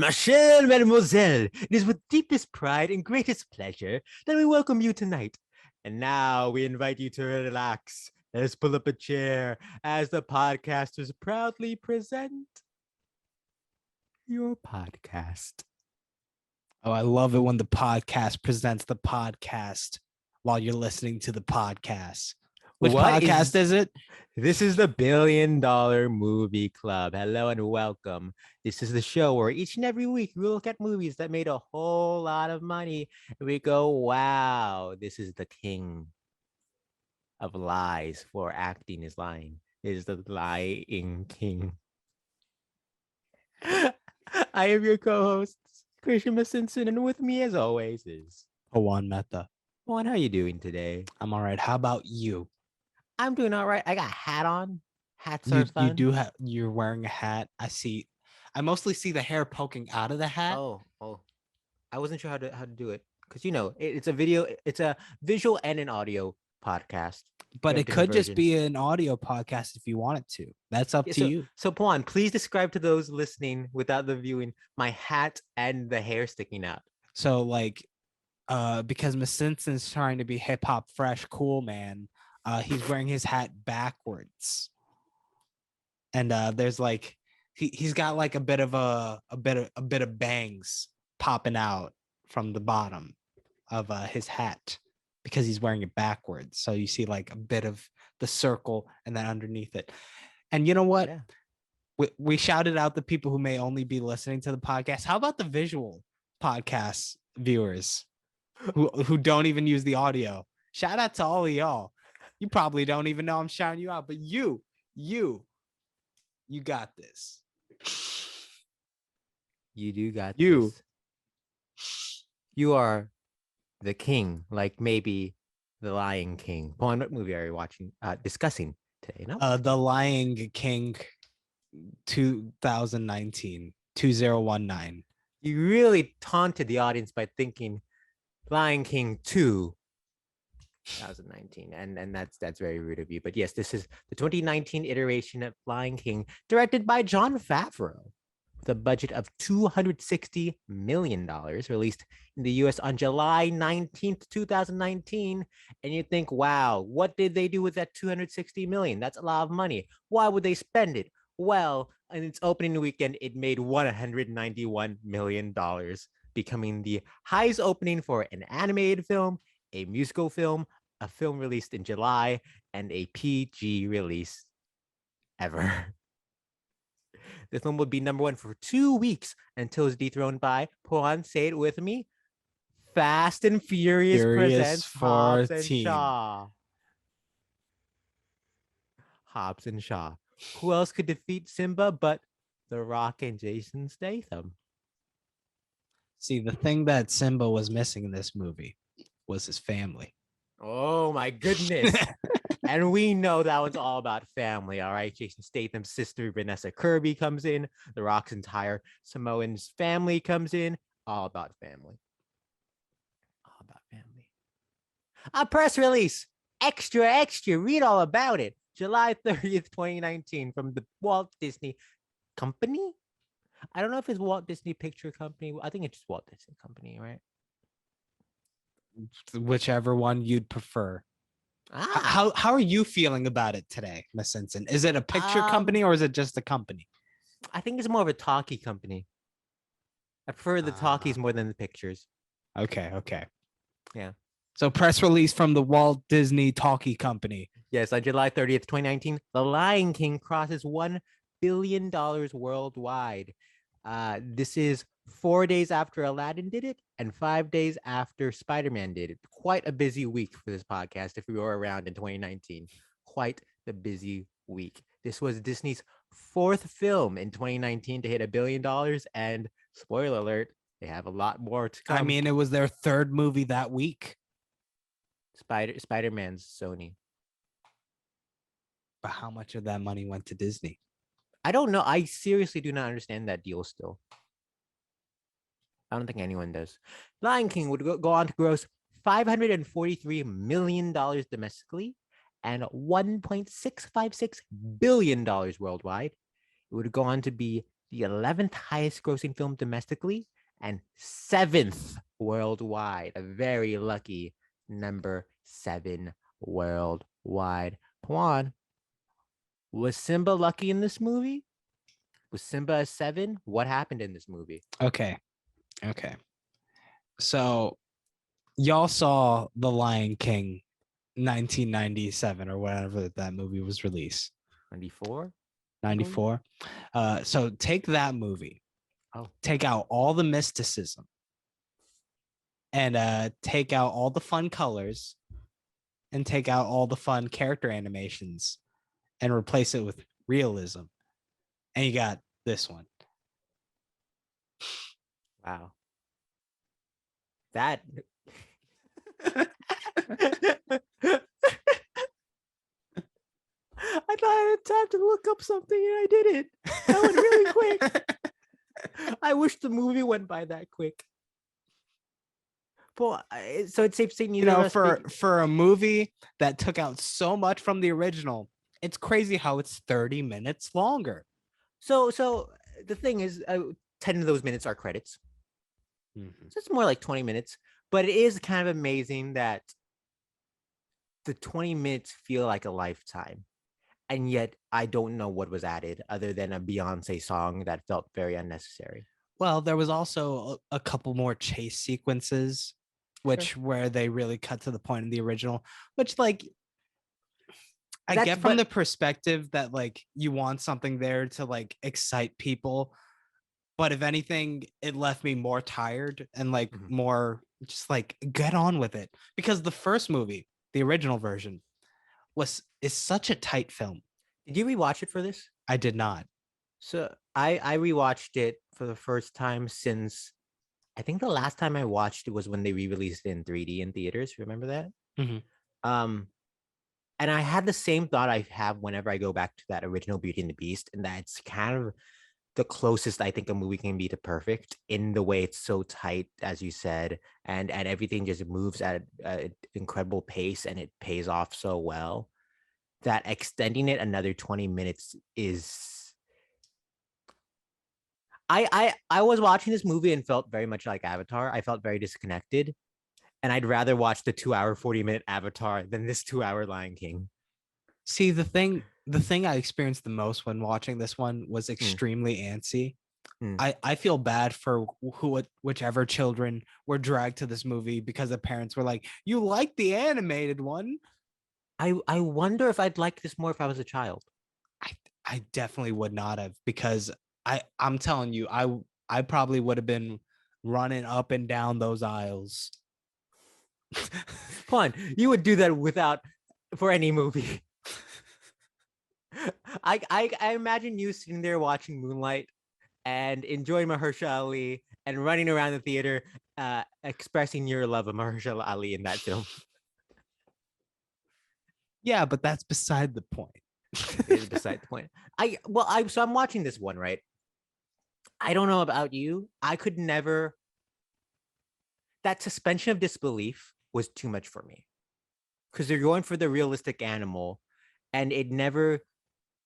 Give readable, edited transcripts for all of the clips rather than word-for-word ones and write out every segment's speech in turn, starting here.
Michelle, mademoiselle, it is with deepest pride and greatest pleasure that we welcome you tonight. And now we invite you to relax. Let us pull up a chair as the podcasters proudly present your podcast. Oh, I love it when the podcast presents the podcast while you're listening to the podcast. Which podcast is it? This is the $1 Billion Movie Club. Hello and welcome. This is the show where each and every week we look at movies that made a whole lot of money. And we go, wow, this is the king of lies, for acting is lying. It is the lying king. I am your co-host, Christian Pawan, and with me as always is Pawan Mehta. Pawan, how are you doing today? I'm all right. How about you? I'm doing all right. I got a hat on. Hats are fun. You do have. You're wearing a hat. I see. I mostly see the hair poking out of the hat. Oh. I wasn't sure how to do it because it's a video. It's a visual and an audio podcast. But it could just be an audio podcast if you want it to. That's up to you. So Pawan, please describe to those listening without the viewing my hat and the hair sticking out. So because Miss Simpson's trying to be hip hop fresh, cool man. He's wearing his hat backwards, and there's he's got like a bit of bangs popping out from the bottom of his hat because he's wearing it backwards. So you see like a bit of the circle and then underneath it. And you know what? Yeah. We shouted out the people who may only be listening to the podcast. How about the visual podcast viewers who don't even use the audio? Shout out to all of y'all. You probably don't even know I'm shouting you out, but you got this. You do got this. You are the king, like maybe the Lion King. Pawan, what movie are you discussing today? No? The Lion King 2019. You really taunted the audience by thinking Lion King 2. 2019, and that's very rude of you, but yes, this is the 2019 iteration of Lion King, directed by Jon Favreau, with a budget of $260 million, released in the US on July 19th, 2019. And you think, wow, what did they do with that $260 million? That's a lot of money. Why would they spend it? Well, in its opening weekend, it made $191 million, becoming the highest opening for an animated film, a musical film, a film released in July, and a PG release ever. The film would be number one for 2 weeks until it's dethroned by, Pawan, say it with me, Fast and Furious presents Hobbs and Shaw. Hobbs and Shaw. Who else could defeat Simba but The Rock and Jason Statham? See, the thing that Simba was missing in this movie was his family. Oh my goodness. And we know that one's all about family, all right? Jason Statham's sister, Vanessa Kirby, comes in. The Rock's entire Samoan's family comes in. All about family. All about family. A press release. Extra. Read all about it. July 30th, 2019, from the Walt Disney Company. I don't know if it's Walt Disney Picture Company. I think it's just Walt Disney Company, right? Whichever one you'd prefer. How are you feeling about it today, Miss Simpson? Is it a picture company or is it just a company? I think it's more of a talkie company. I prefer the talkies more than the pictures. Okay. Yeah. So press release from the Walt Disney Talkie Company. Yes, on July 30th, 2019, The Lion King crosses $1 billion worldwide. This is 4 days after Aladdin did it and 5 days after Spider-Man did it. Quite a busy week for this podcast if we were around in 2019. Quite the busy week. This was Disney's fourth film in 2019 to hit $1 billion, and spoiler alert, they have a lot more to come. I mean, it was their third movie that week. Spider-Man's Sony. But how much of that money went to Disney? I don't know. I seriously do not understand that deal still. I don't think anyone does. Lion King would go on to gross $543 million domestically and $1.656 billion worldwide. It would go on to be the 11th highest grossing film domestically and 7th worldwide. A very lucky number 7 worldwide. Pawan, was Simba lucky in this movie? Was Simba a 7? What happened in this movie? Okay. So y'all saw The Lion King 1997 or whatever that movie was released. 94? 94. So take that movie, Oh, take out all the mysticism, and take out all the fun colors, and take out all the fun character animations, and replace it with realism. And you got this one. wow. That. I thought I had time to look up something and I didn't. That went really quick. I wish the movie went by that quick. Well, so it's safe to say neither of us for a movie that took out so much from the original, it's crazy how it's 30 minutes longer. So the thing is, 10 of those minutes are credits. Mm-hmm. So it's more like 20 minutes. But it is kind of amazing that the 20 minutes feel like a lifetime. And yet I don't know what was added other than a Beyonce song that felt very unnecessary. Well, there was also a couple more chase sequences, which where they really cut to the point in the original, which like I get from the perspective that like you want something there to like excite people. But if anything, it left me more tired and like more just like get on with it. Because the first movie, the original version, is such a tight film. Did you rewatch it for this? I did not. So I rewatched it for the first time since I think the last time I watched it was when they re-released it in 3D in theaters. Remember that? Mm-hmm. And I had the same thought I have whenever I go back to that original Beauty and the Beast, and that's kind of the closest I think a movie can be to perfect in the way it's so tight, as you said, and everything just moves at an incredible pace and it pays off so well that extending it another 20 minutes is. I was watching this movie and felt very much like Avatar. I felt very disconnected, and I'd rather watch the 2 hour 40-minute Avatar than this 2 hour Lion King. See, the thing I experienced the most when watching this one was extremely antsy. I feel bad for whichever children were dragged to this movie because the parents were like, "You like the animated one." I wonder if I'd like this more if I was a child. I definitely would not have, because I'm telling you, I probably would have been running up and down those aisles. Fun. You would do that without for any movie. I imagine you sitting there watching Moonlight and enjoying Mahershala Ali and running around the theater, expressing your love of Mahershala Ali in that film. Yeah, but that's beside the point. It is beside the point. So I'm watching this one, right? I don't know about you. I could never. That suspension of disbelief was too much for me because they're going for the realistic animal, and it never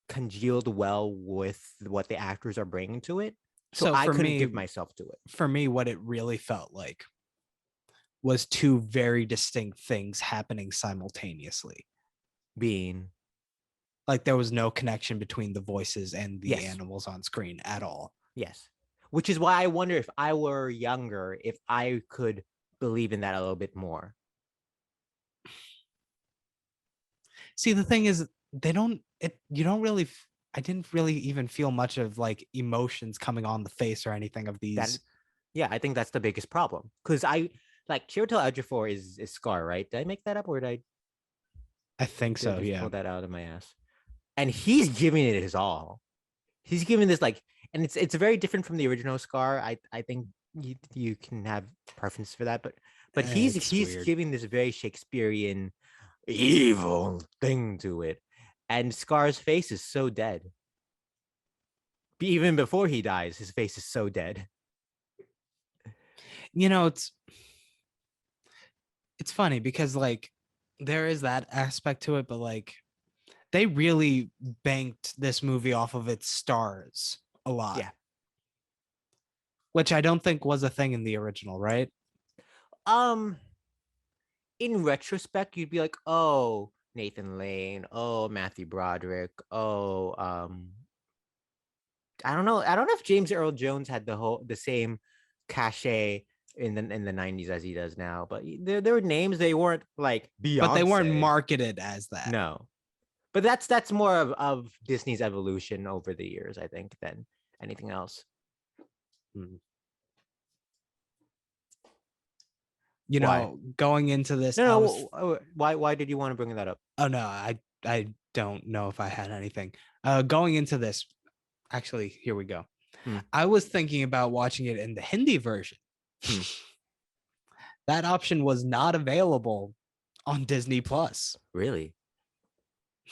congealed well with what the actors are bringing to it. So I couldn't give myself to it. For me, what it really felt like was two very distinct things happening simultaneously. Being like there was no connection between the voices and the animals on screen at all. Yes. Which is why I wonder if I were younger, if I could believe in that a little bit more. See, the thing is, I didn't really even feel much of like emotions coming on the face or anything of these. I think that's the biggest problem. Because Chiwetel Ejiofor is Scar, right? Did I make that up or did I think so, yeah. Pull that out of my ass. And he's giving it his all. He's giving this and it's very different from the original Scar. I think you can have preference for that, but he's giving this very Shakespearean evil thing to it, and Scar's face is so dead. Even before he dies, his face is so dead. It's funny because like there is that aspect to it, but like they really banked this movie off of its stars a lot. Yeah. which I don't think was a thing in the original, right? Um, in retrospect, you'd be like, oh, Nathan Lane, oh, Matthew Broderick, oh, I don't know if James Earl Jones had the same cachet in the 90s as he does now, but there were names, they weren't like But they weren't Beyonce. marketed as that. No. But that's more of Disney's evolution over the years, I think, than anything else. Hmm. You Why? know, going into this, No, I was no. Why did you want to bring that up? oh no, I don't know if I had anything. Going into this, actually, here we go. Hmm. I was thinking about watching it in the Hindi version. Hmm. That option was not available on Disney Plus. Really?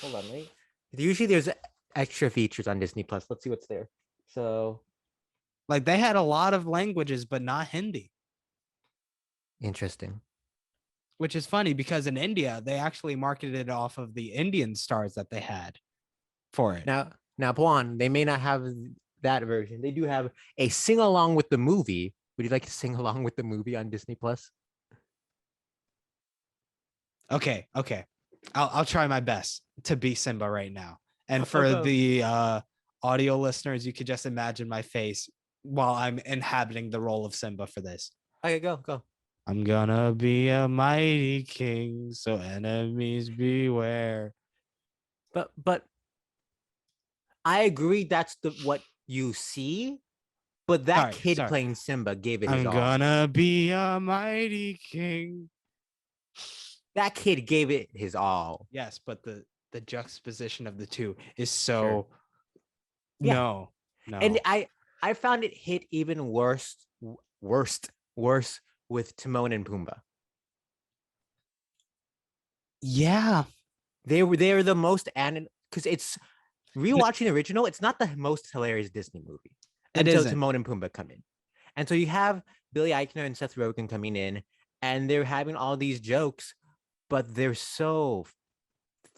Hold on, wait. Usually there's extra features on Disney Plus. Let's see what's there. So Like they had a lot of languages, but not Hindi, interesting. which is funny because in India, they actually marketed it off of the Indian stars that they had for it. Now, Pawan, they may not have that version. They do have a sing along with the movie. Would you like to sing along with the movie on Disney Plus? Okay. I'll try my best to be Simba right now. And for Okay. the audio listeners, you could just imagine my face while I'm inhabiting the role of Simba for this. Okay, go. I'm gonna be a mighty king, so enemies beware. But I agree that's what you see, but that kid Sorry. playing Simba gave it his I'm all. gonna be a mighty king. That kid gave it his all. Yes, but the juxtaposition of the two is so Yeah. no. And I found it hit even worse with Timon and Pumbaa. Yeah. They were the most because it's rewatching the original, it's not the most hilarious Disney movie until Timon and Pumbaa come in. And so you have Billy Eichner and Seth Rogen coming in, and they're having all these jokes, but they're so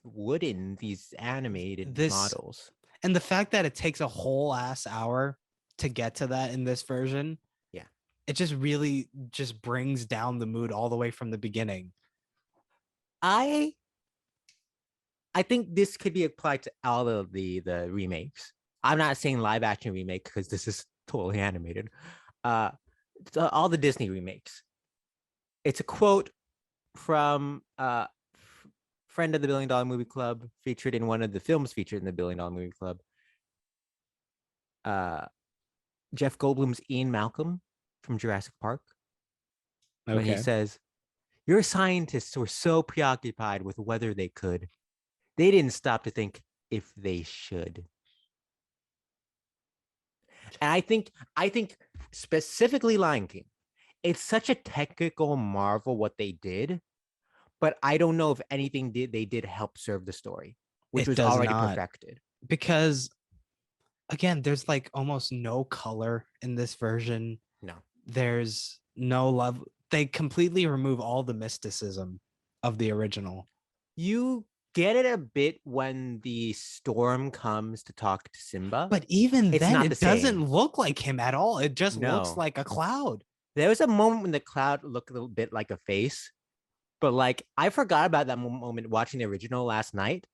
wooden, these animated models. And the fact that it takes a whole ass hour to get to that in this version, yeah, it just really just brings down the mood all the way from the beginning. I think this could be applied to all of the remakes. I'm not saying live action remake because this is totally animated. All the Disney remakes. It's a quote from friend of the $1 Billion Movie Club, featured in one of the films featured in the $1 Billion Movie Club. Jeff Goldblum's Ian Malcolm from Jurassic Park. Okay. When he says, "Your scientists were so preoccupied with whether they could, they didn't stop to think if they should." And I think specifically Lion King, it's such a technical marvel what they did, but I don't know if anything they did help serve the story, which was already perfected. Because again, there's like almost no color in this version. No. There's no love. They completely remove all the mysticism of the original. You get it a bit when the storm comes to talk to Simba. But even then, it doesn't look like him at all. It just looks like a cloud. There was a moment when the cloud looked a little bit like a face, but like I forgot about that moment watching the original last night,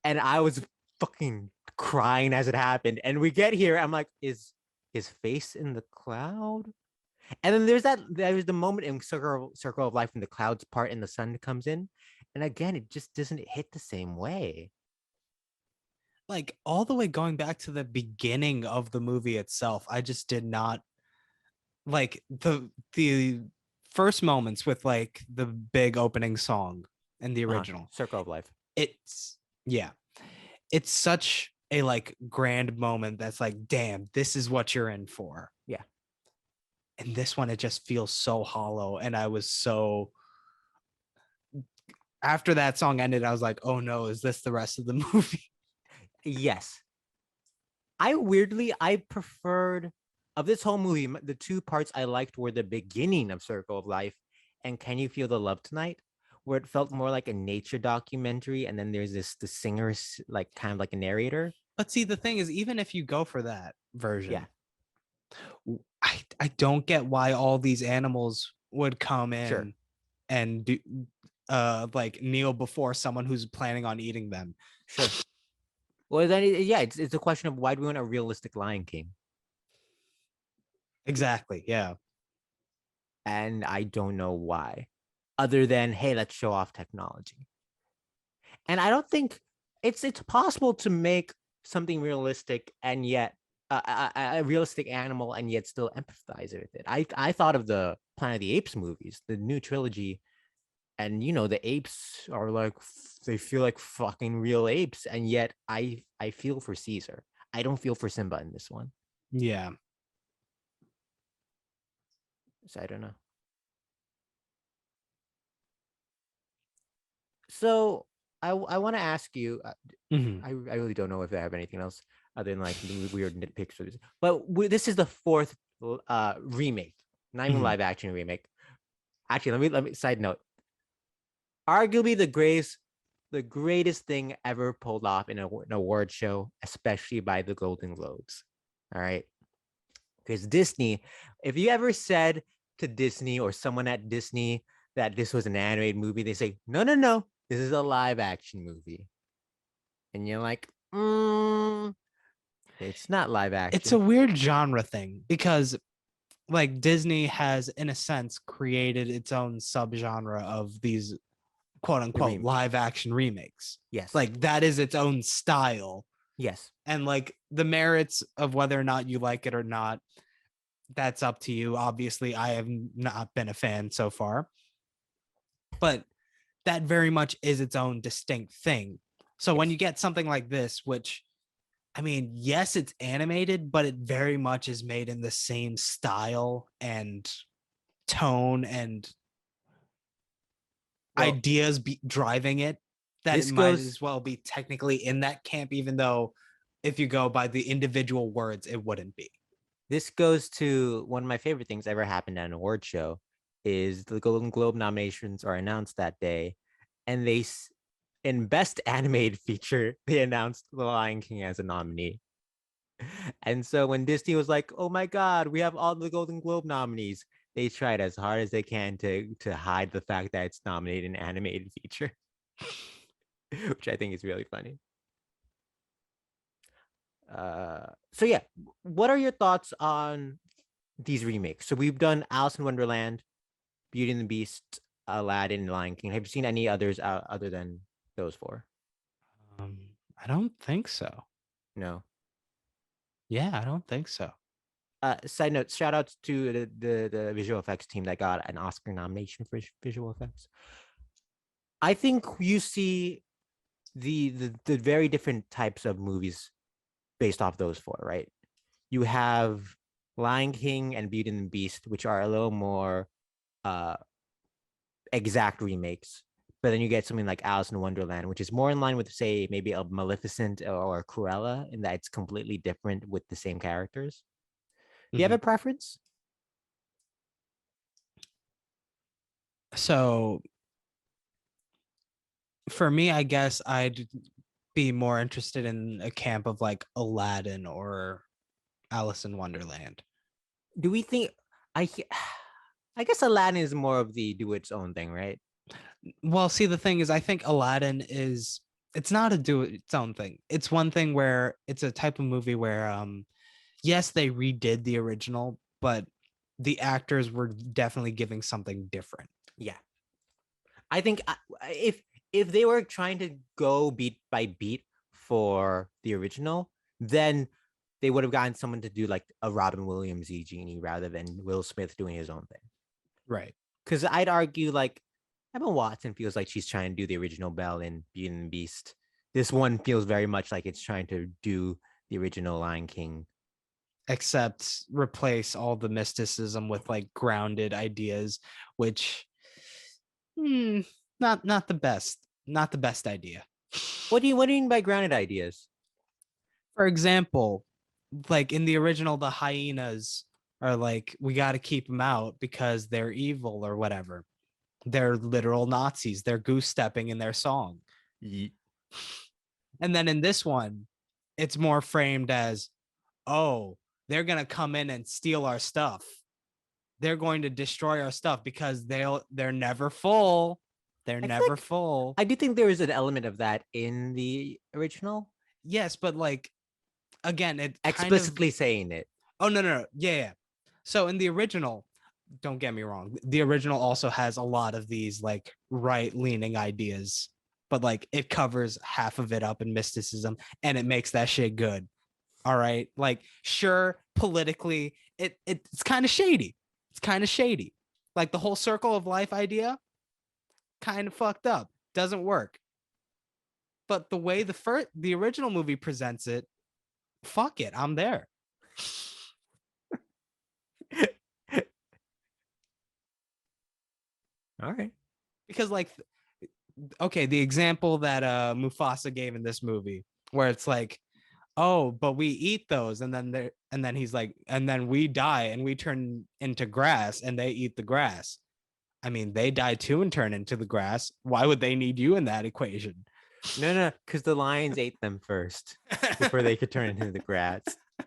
and I was fucking crying as it happened. And we get here, I'm like, is his face in the cloud? And then there's the moment in Circle of Life when the clouds part and the sun comes in. And again, it just doesn't hit the same way. Like all the way going back to the beginning of the movie itself, I just did not like the first moments with like the big opening song in the original Circle of Life. It's such a like grand moment that's like, damn, this is what you're in for. Yeah. And this one, it just feels so hollow. And I was so, after that song ended, I was like, oh no, is this the rest of the movie? Yes. I preferred, of this whole movie, the two parts I liked were the beginning of Circle of Life and Can You Feel the Love Tonight, where it felt more like a nature documentary. And then there's the singer's like kind of like a narrator. But see, the thing is, even if you go for that version, I don't get why all these animals would come Sure. in and do like kneel before someone who's planning on eating them. Sure. Well, then, yeah, it's a question of why do we want a realistic Lion King? Exactly. Yeah. And I don't know why, other than, hey, let's show off technology. And I don't think it's possible to make something realistic and yet a realistic animal and yet still empathize with it. I thought of the Planet of the Apes movies, the new trilogy, and the apes are like they feel like fucking real apes, and yet I feel for Caesar. I don't feel for Simba in this one, Yeah. so I don't know. So I want to ask you. Mhm. I really don't know if I have anything else other than like weird nitpicks for this. But this is the fourth remake, not even Mhm. live action remake. Actually, let me side note. Arguably the greatest thing ever pulled off in an award show, especially by the Golden Globes. All right, because Disney, if you ever said to Disney or someone at Disney that this was an animated movie, they say, no, no, no, this is a live action movie. And you're like, it's not live It's a action. weird genre thing because like Disney has in a sense created its own subgenre of these quote The unquote remake. live action remakes. Yes. Like that is its own style. Yes. And like the merits of whether or not you like it or not, that's up to you. Obviously, I have not been a fan so far, but that very much is its own distinct thing. So when Yes. you get something like this, which I mean, yes, it's animated, but it very much is made in the same style and tone and Well, ideas driving it, that it this might goes as well be technically in that camp, even though if you go by the individual words, it wouldn't be. this goes to one of my favorite things ever happened at an award show is the Golden Globe nominations are announced that day, and in Best Animated Feature they announced The Lion King as a nominee. And so when Disney was like, "Oh my God, we have all the Golden Globe nominees," they tried as hard as they can to hide the fact that it's nominated in animated feature, which I think is really funny. So yeah, what are your thoughts on these remakes? So we've done Alice in Wonderland, Beauty and the Beast, Aladdin, Lion King. Have you seen any others other than those four? I don't think so. No. Yeah, I don't think so. Side note, shout outs to the visual effects team that got an Oscar nomination for visual effects. I think you see the very different types of movies based off those four, right? You have Lion King and Beauty and the Beast, which are a little more uh exact remakes. But then you get something like Alice in Wonderland, which is more in line with, say, maybe a Maleficent or Cruella, in that it's completely different with the same characters. Do you have Mhm. a preference? So for me, I guess I'd be more interested in a camp of like Aladdin or Alice in Wonderland. Do we think I I guess Aladdin is more of the do its own thing, right? Well, see, the thing is, I think Aladdin is it's not a do its own thing. It's one thing where it's a type of movie where yes, they redid the original, but the actors were definitely giving something different. Yeah. I think if they were trying to go beat by beat for the original, then they would have gotten someone to do like a Robin Williams genie rather than Will Smith doing his own thing. Right. Because I'd argue like Emma Watson feels like she's trying to do the original Belle in Beauty and the Beast. This one feels very much like it's trying to do the original Lion King. Except replace all the mysticism with like grounded ideas, which hmm, not the best, not the best idea. What do you mean by grounded ideas? For example, like in the original, the hyenas are like, we got to keep them out because they're evil or whatever. They're literal Nazis. They're goose stepping in their song. And then in this one, it's more framed as, oh, they're going to come in and steal our stuff. they're going to destroy our stuff because they're never full. They're I feel never like full. I do think there is an element of that in the original, Yes, but like again, it kind of explicitly saying it. oh no. Yeah. So in the original, don't get me wrong, the original also has a lot of these like right-leaning ideas, but like it covers half of it up in mysticism and it makes that shit good. All right. Like, sure, politically, it's kind of shady. It's kind of shady. Like the whole circle of life idea, kind of fucked up. Doesn't work. But the way the original movie presents it, fuck it, I'm there. All right. Because like, okay, the example that Mufasa gave in this movie, where it's like, oh, but we eat those, and then he's like, and then we die and we turn into grass, and they eat the grass. I mean, they die too and turn into the grass. Why would they need you in that equation? No, because the lions ate them first before they could turn into the grass. I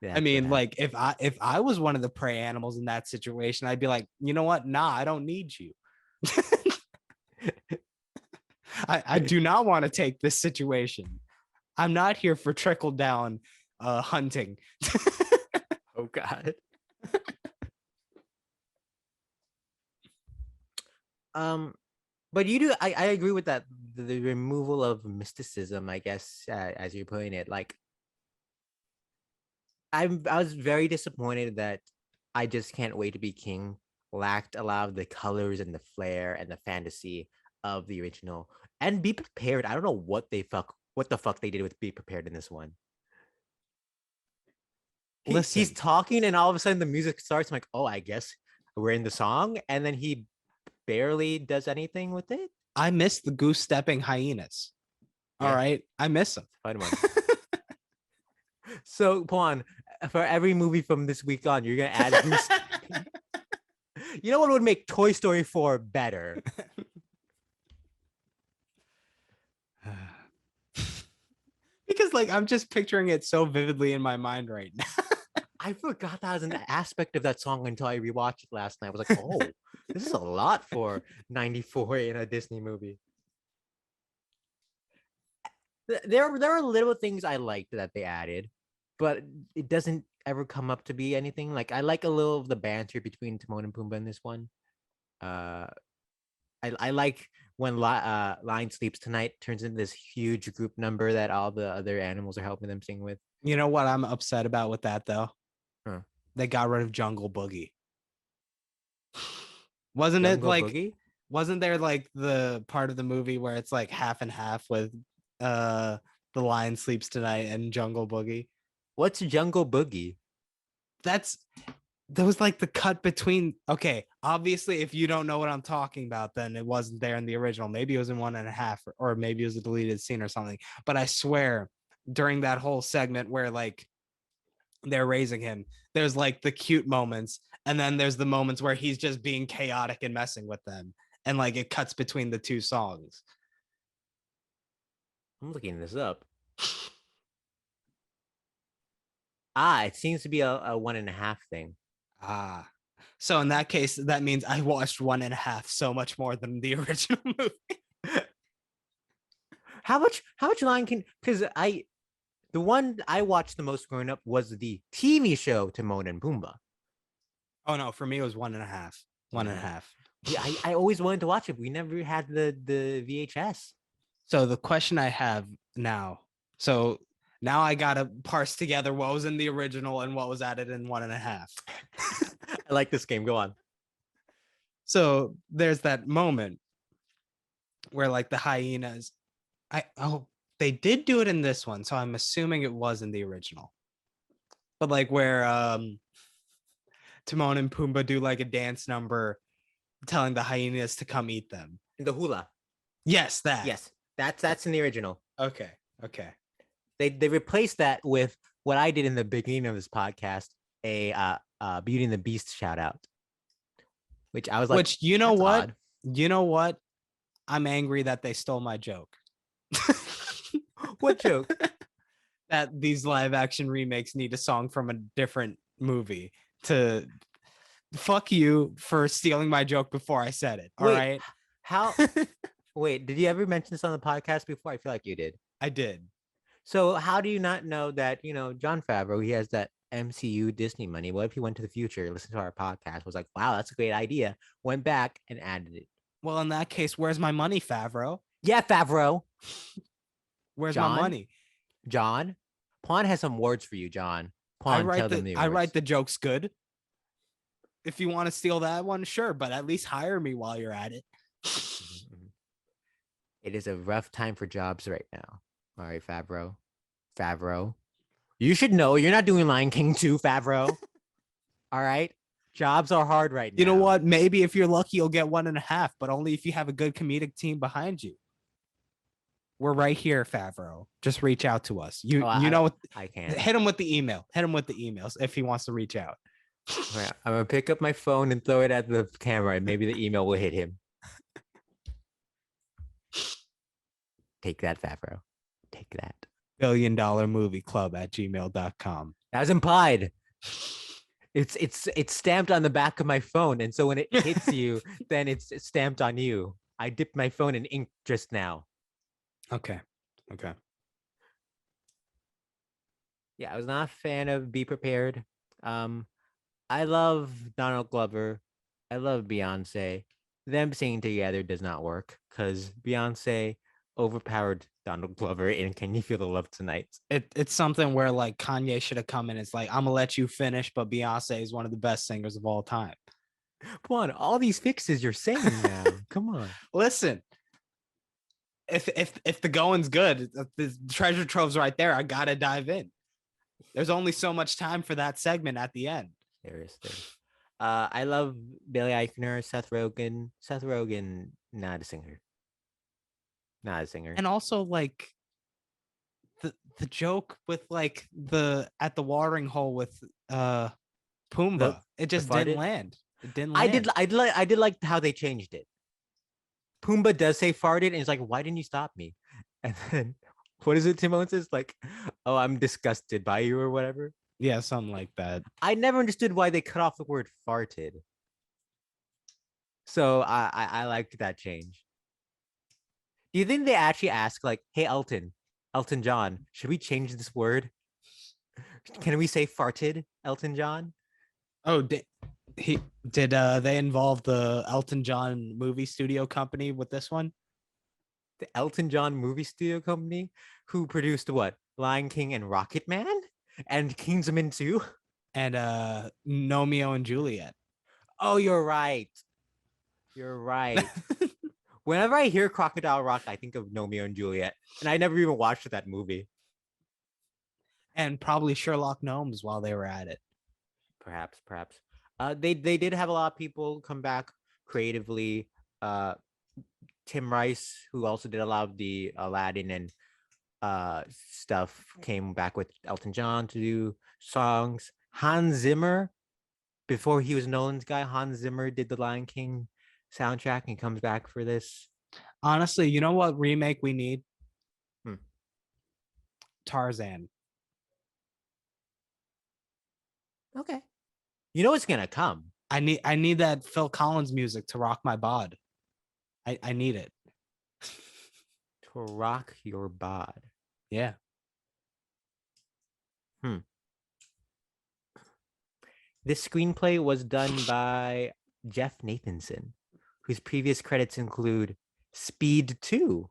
That's what mean, happened. like if I was one of the prey animals in that situation, I'd be like, you know what? Nah, I don't need you. I do not want to take this situation. I'm not here for trickle down hunting. Oh God. But you do. I agree with that. The removal of mysticism, I guess, as you're putting it. Like, I was very disappointed that I Just Can't Wait to Be King lacked a lot of the colors and the flair and the fantasy of the original. And Be Prepared, I don't know what the fuck they did with Be Prepared in this one. He's Listen, talking and all of a sudden the music starts. I'm like, oh, I guess we're in the song, and then he barely does anything with it. I miss the goose stepping hyenas. All Yeah, right, I miss them. fun one. So, Pwan, for every movie from this week on, you're gonna add Goose. You know what would make Toy Story 4 better? Because like I'm just picturing it so vividly in my mind right now. I forgot that was an aspect of that song until I rewatched it last night. I was like, oh, this is a lot for 94 in a Disney movie. There are little things I liked that they added, but it doesn't ever come up to be anything. Like, I like a little of the banter between Timon and Pumbaa in this one. Uh, I like when Lion Sleeps Tonight turns into this huge group number that all the other animals are helping them sing with. You know what I'm upset about with that though? Huh. They got rid of Jungle Boogie. Wasn't it Jungle like Boogie? wasn't there like the part of the movie where it's like half and half with uh the Lion Sleeps Tonight and Jungle Boogie? What's Jungle Boogie? That's there was like the cut between okay, obviously if you don't know what I'm talking about, then it wasn't there in the original. Maybe it was in 1.5, or maybe it was a deleted scene or something. But I swear during that whole segment where like they're raising him, there's like the cute moments, and then there's the moments where he's just being chaotic and messing with them, and like it cuts between the two songs. I'm looking this up. Ah, it seems to be a 1.5 thing. Ah, so in that case, that means I watched 1.5 so much more than the original movie. How much Lion King? Because the one I watched the most growing up was the TV show Timon and Pumbaa. Oh no, for me it was 1.5. One and a half. Yeah, I always wanted to watch it. We never had the VHS. So the question I have now, so now I gotta parse together what was in the original and what was added in 1.5. I like this game. Go on. So there's that moment where like the hyenas, they did do it in this one, so I'm assuming it was in the original. But like where Timon and Pumbaa do like a dance number telling the hyenas to come eat them. The hula. Yes, that. Yes, that's in the original. Okay. They replaced that with what I did in the beginning of this podcast, a Beauty and the Beast shout out, which I was like, which you know what? Odd. You know what? I'm angry that they stole my joke. What joke? That these live action remakes need a song from a different movie. to fuck you for stealing my joke before I said it. All Wait, right. how? Wait, did you ever mention this on the podcast before? I feel like you did. I did. So how do you not know that, Jon Favreau, he has that MCU Disney money? What if he went to the future, listened to our podcast, was like, wow, that's a great idea, went back and added it? Well, in that case, where's my money, Favreau? Yeah, Favreau. Where's my John? money? John? Pawn has some words for you, John. Pawn, tell them the I words. write the jokes good. If you want to steal that one, sure, but at least hire me while you're at it. It is a rough time for jobs right now. All right, Favreau. Favreau. You should know you're not doing Lion King 2, Favreau. All right. Jobs are hard right now. You know what? Maybe if you're lucky, you'll get 1.5, but only if you have a good comedic team behind you. We're right here, Favreau. Just reach out to us. You know what? I can. Hit him with the email. Hit him with the emails if he wants to reach out. Right, I'm gonna pick up my phone and throw it at the camera, and maybe the email will hit him. Take that, Favreau. Take that. $1 billion-movie-club@gmail.com. That was implied. It's stamped on the back of my phone, and so when it hits you, then it's stamped on you. I dipped my phone in ink just now. Okay. Yeah, I was not a fan of Be Prepared. I love Donald Glover. I love Beyonce. Them singing together does not work because Beyonce overpowered Donald Glover in Can You Feel the Love Tonight? It's something where like Kanye should have come in. It's like, I'm gonna let you finish, but Beyonce is one of the best singers of all time. Come on, all these fixes you're saying now. Come on. Listen, if the going's good, the treasure trove's right there. I gotta dive in. There's only so much time for that segment at the end. There is. I love Billy Eichner, Seth Rogen. Seth Rogen, not a singer. And also like the joke with like at the watering hole with Pumbaa, it just didn't land. It didn't land. I did like how they changed it. Pumbaa does say farted, and he's like, why didn't you stop me? And then what is it Timon says? Like, oh, I'm disgusted by you or whatever. Yeah, something like that. I never understood why they cut off the word farted. So I liked that change. Do you think they actually ask like, hey, Elton John, should we change this word? Can we say farted, Elton John? Oh, did they involve the Elton John movie studio company with this one? The Elton John movie studio company who produced what? Lion King and Rocket Man? And Kingsman 2? And Romeo and Juliet. Oh, you're right. Whenever I hear Crocodile Rock, I think of Romeo and Juliet. And I never even watched that movie. And probably Sherlock Gnomes while they were at it. Perhaps. They did have a lot of people come back creatively. Tim Rice, who also did a lot of the Aladdin and stuff, came back with Elton John to do songs. Hans Zimmer, before he was Nolan's guy, Hans Zimmer did the Lion King soundtrack and comes back for this. Honestly, you know what remake we need? Tarzan. Okay. You know it's gonna come. I need that Phil Collins music to rock my bod. I need it. To rock your bod. Yeah. This screenplay was done by Jeff Nathanson, whose previous credits include Speed 2,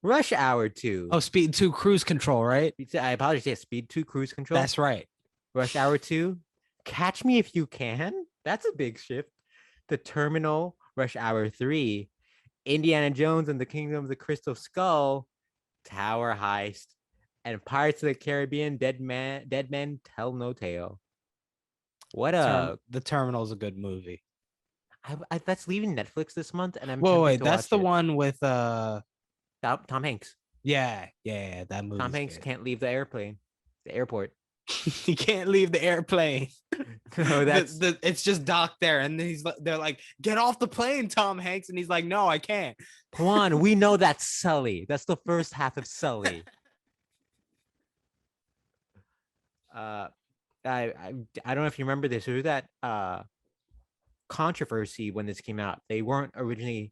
Rush Hour 2. Oh, Speed 2 Cruise Control, right? I apologize. Yeah, Speed 2 Cruise Control. That's right. Rush Hour 2, Catch Me If You Can. That's a big shift. The Terminal, Rush Hour 3, Indiana Jones and the Kingdom of the Crystal Skull, Tower Heist, and Pirates of the Caribbean, Dead Men Tell No Tale. What The Terminal is a good movie. That's leaving Netflix this month, and I'm wait, that's the one with Tom Hanks. Yeah, that movie. Tom Hanks can't leave the airport. He can't leave the airplane. No, that's it's just docked there, and they're like, get off the plane, Tom Hanks, and he's like, no, I can't. Juan, we know that's Sully. That's the first half of Sully. I don't know if you remember this. There was that controversy when this came out. They weren't originally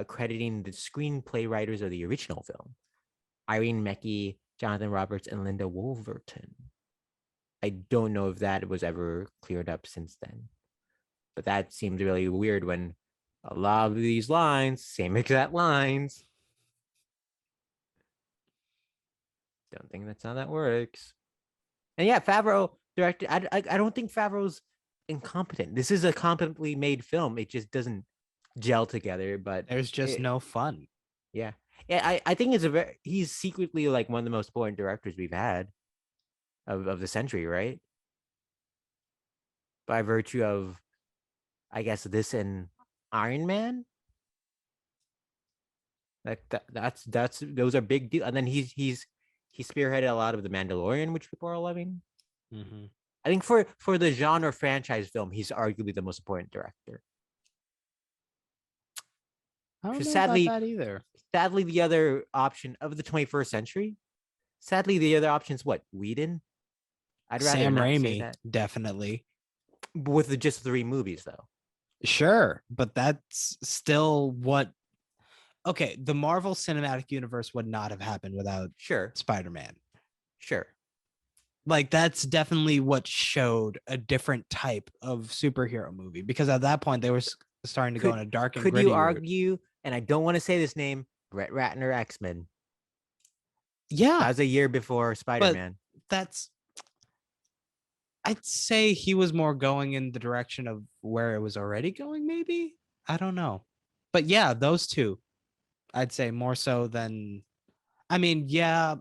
crediting the screenplay writers of the original film, Irene Mecke, Jonathan Roberts, and Linda Wolverton. I don't know if that was ever cleared up since then, but that seemed really weird when a lot of these lines, same exact lines. Don't think that's how that works. And yeah, Favreau directed. I don't think Favreau's incompetent. This is a competently made film. It just doesn't gel together. But There's just it, no fun. yeah, yeah. I think it's a very. He's secretly like one of the most important directors we've had of the century, right? By virtue of, I guess, this and Iron Man. Like that's those are big deal. And then he spearheaded a lot of the Mandalorian, which people are loving. Mm-hmm. I think for the genre franchise film, he's arguably the most important director. I don't Because know about sadly, that either. sadly, the other option of the 21st century, sadly, the other option is what? Whedon? I'd rather Sam not say Raimi, that. definitely. With just 3 movies, though. Sure, but that's still what. Okay, the Marvel Cinematic Universe would not have happened without Sure, Spider-Man. sure. Like that's definitely what showed a different type of superhero movie because at that point they were starting to go in Could a dark and could you gritty route. argue? And I don't want to say this name, Brett Ratner X-Men. That Yeah, was a year before but Spider-Man. that's I'd say he was more going in the direction of where it was already going, maybe. I don't know. But yeah, those two, I'd say more so than I mean, yeah,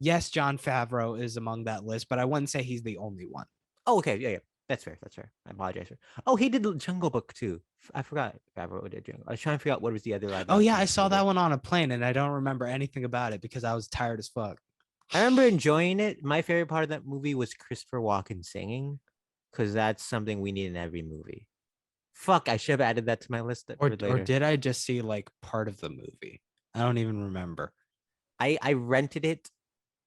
yes, John Favreau is among that list, but I wouldn't say he's the only one. Oh, okay, yeah, yeah. That's fair. That's fair. I apologize for. Oh, he did Jungle Book too. I forgot Favreau did Jungle. I was trying to figure out what was the other live Oh yeah, action I that he saw that did. one on a plane and I don't remember anything about it because I was tired as fuck. I remember enjoying it. My favorite part of that movie was Christopher Walken singing, because that's something we need in every movie. Fuck, I should have added that to my list Or for or later. did I just see like part of the movie? I don't even remember. I rented it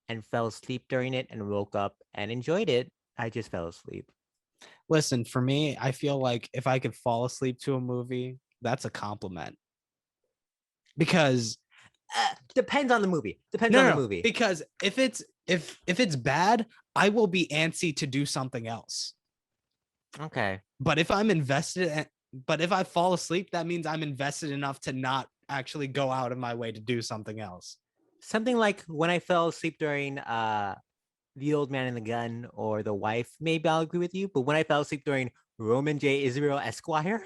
and fell asleep during it and woke up and enjoyed it. I just fell asleep. Listen, for me, I feel like if I could fall asleep to a movie, that's a compliment. Because Depends on the movie. Depends no, on no, the no, movie. because if it's bad, I will be antsy to do something else. Okay. But if I'm invested, but if I fall asleep, that means I'm invested enough to not actually go out of my way to do something else. Something like when I fell asleep during The Old Man and the Gun or The Wife, maybe I'll agree with you. But when I fell asleep during Roman J. Israel Esquire,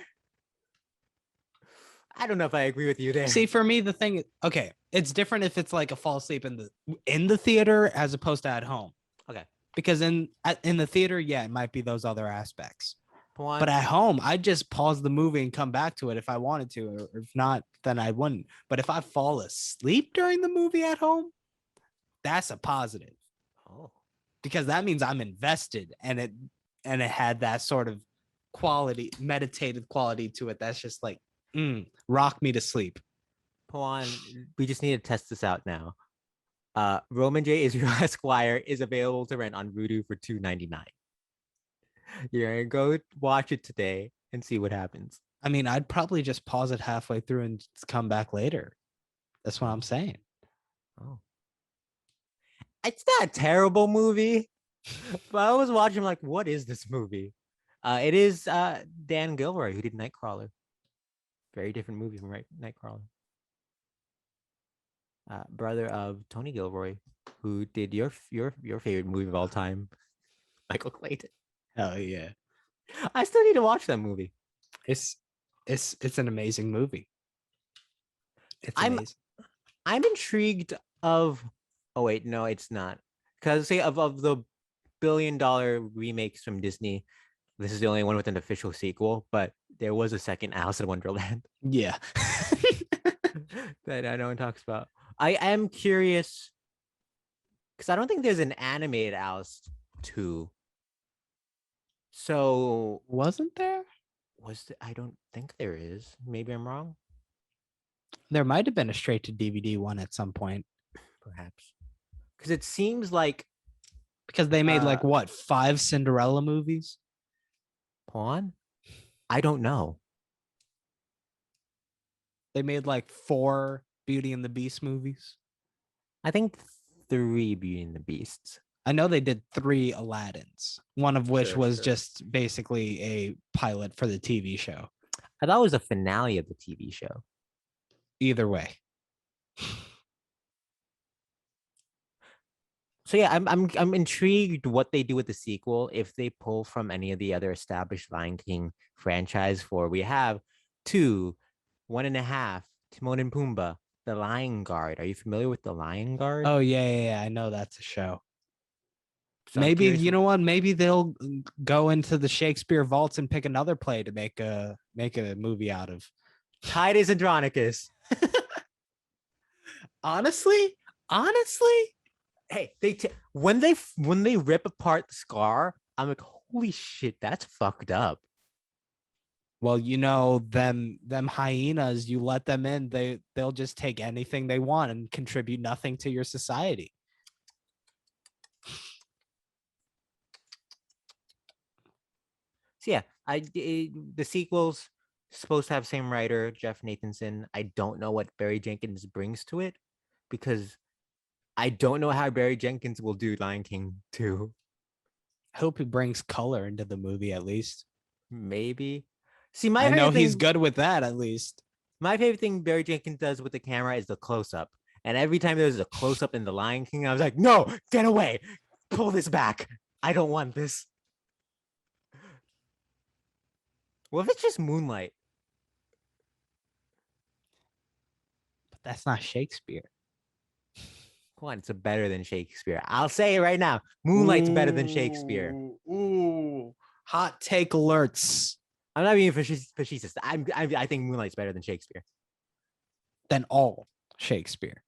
I don't know if I agree with you there. See, for me, the thing, okay, it's different if it's like a fall asleep in the theater as opposed to at home. Okay. Because in the theater, yeah, it might be those other aspects. Pawan, But at home, I just pause the movie and come back to it if I wanted to, or if not, then I wouldn't. But if I fall asleep during the movie at home, that's a positive oh, because that means I'm invested and it had that sort of quality, meditative quality to it. That's just like rock me to sleep. Pawan, we just need to test this out now. Roman J. Israel Esquire is available to rent on Vudu for $2.99. You're gonna go watch it today and see what happens. I mean, I'd probably just pause it halfway through and come back later. That's what I'm saying. Oh, it's not a terrible movie, but I was watching like, what is this movie? It is Dan Gilroy who did Nightcrawler. Very different movie from Nightcrawler. Brother of Tony Gilroy, who did your favorite movie of all time, Michael Clayton. Hell yeah. I still need to watch that movie. It's it's an amazing movie. It's I'm amazing. I'm intrigued of. Oh wait, no, it's not. Because say of the billion-dollar remakes from Disney, this is the only one with an official sequel. But there was a second Alice in Wonderland Yeah. that no one talks about. I am curious because I don't think there's an animated Alice 2. So Wasn't there? I don't think there is. Maybe I'm wrong. There might have been a straight to DVD one at some point. Perhaps because it seems like Because they made Uh, like what, 5 Cinderella movies? Pawn? I don't know. They made like 4 Beauty and the Beast movies. I think 3 Beauty and the Beasts. I know they did 3 Aladdins, one of which Sure, was sure. just basically a pilot for the TV show. I thought it was a finale of the TV show. Either way. So yeah, I'm intrigued what they do with the sequel if they pull from any of the other established Lion King franchise. For we have 2, 1.5, Timon and Pumbaa, The Lion Guard. Are you familiar with The Lion Guard? Oh yeah, I know that's a show. So I'm Maybe curious. you know what? Maybe they'll go into the Shakespeare vaults and pick another play to make a movie out of. Titus Andronicus. Honestly, honestly, Hey, when they rip apart the scar, I'm like, holy shit, that's fucked up. well, them hyenas. You let them in, they'll just take anything they want and contribute nothing to your society. So yeah, the sequel's supposed to have same writer, Jeff Nathanson. I don't know what Barry Jenkins brings to it because I don't know how Barry Jenkins will do Lion King 2. I hope he brings color into the movie at least. Maybe. See, I know he's good with that at least. my favorite thing Barry Jenkins does with the camera is the close up. And every time there's a close up in the Lion King, I was like, no, get away. Pull this back. I don't want this. What if it's just moonlight? But that's not Shakespeare. Come on, it's better than Shakespeare. I'll say it right now. Moonlight's better than Shakespeare. Ooh. Hot take alerts. I'm not being facetious. I think Moonlight's better than Shakespeare. Than all Shakespeare.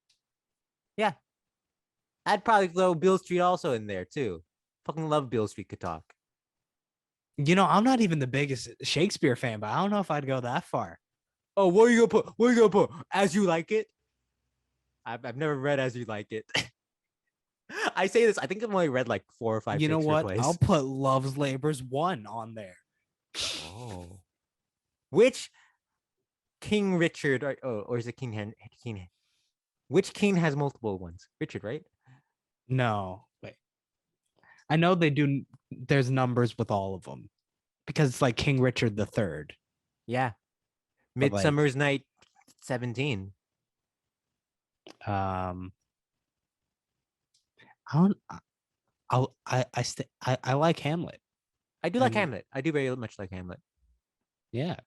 Yeah. I'd probably throw Bill Street also in there too. Fucking love Bill Street could talk. I'm not even the biggest Shakespeare fan, but I don't know if I'd go that far. Oh, what are you gonna put? What are you gonna put? As You Like It? I've never read As You Like It. I say this. I think I've only read like 4 or 5 You know Shakespeare what? plays. I'll put Love's Labor's 1 on there. Oh. Which King Richard or is it King King? Which king has multiple ones? Richard, right? No, wait. I know they do. There's numbers with all of them because it's like King Richard III. Yeah. But like, Midsummer's Night 17. I don't. I like Hamlet. I do like And Hamlet. I do very much like Hamlet. yeah,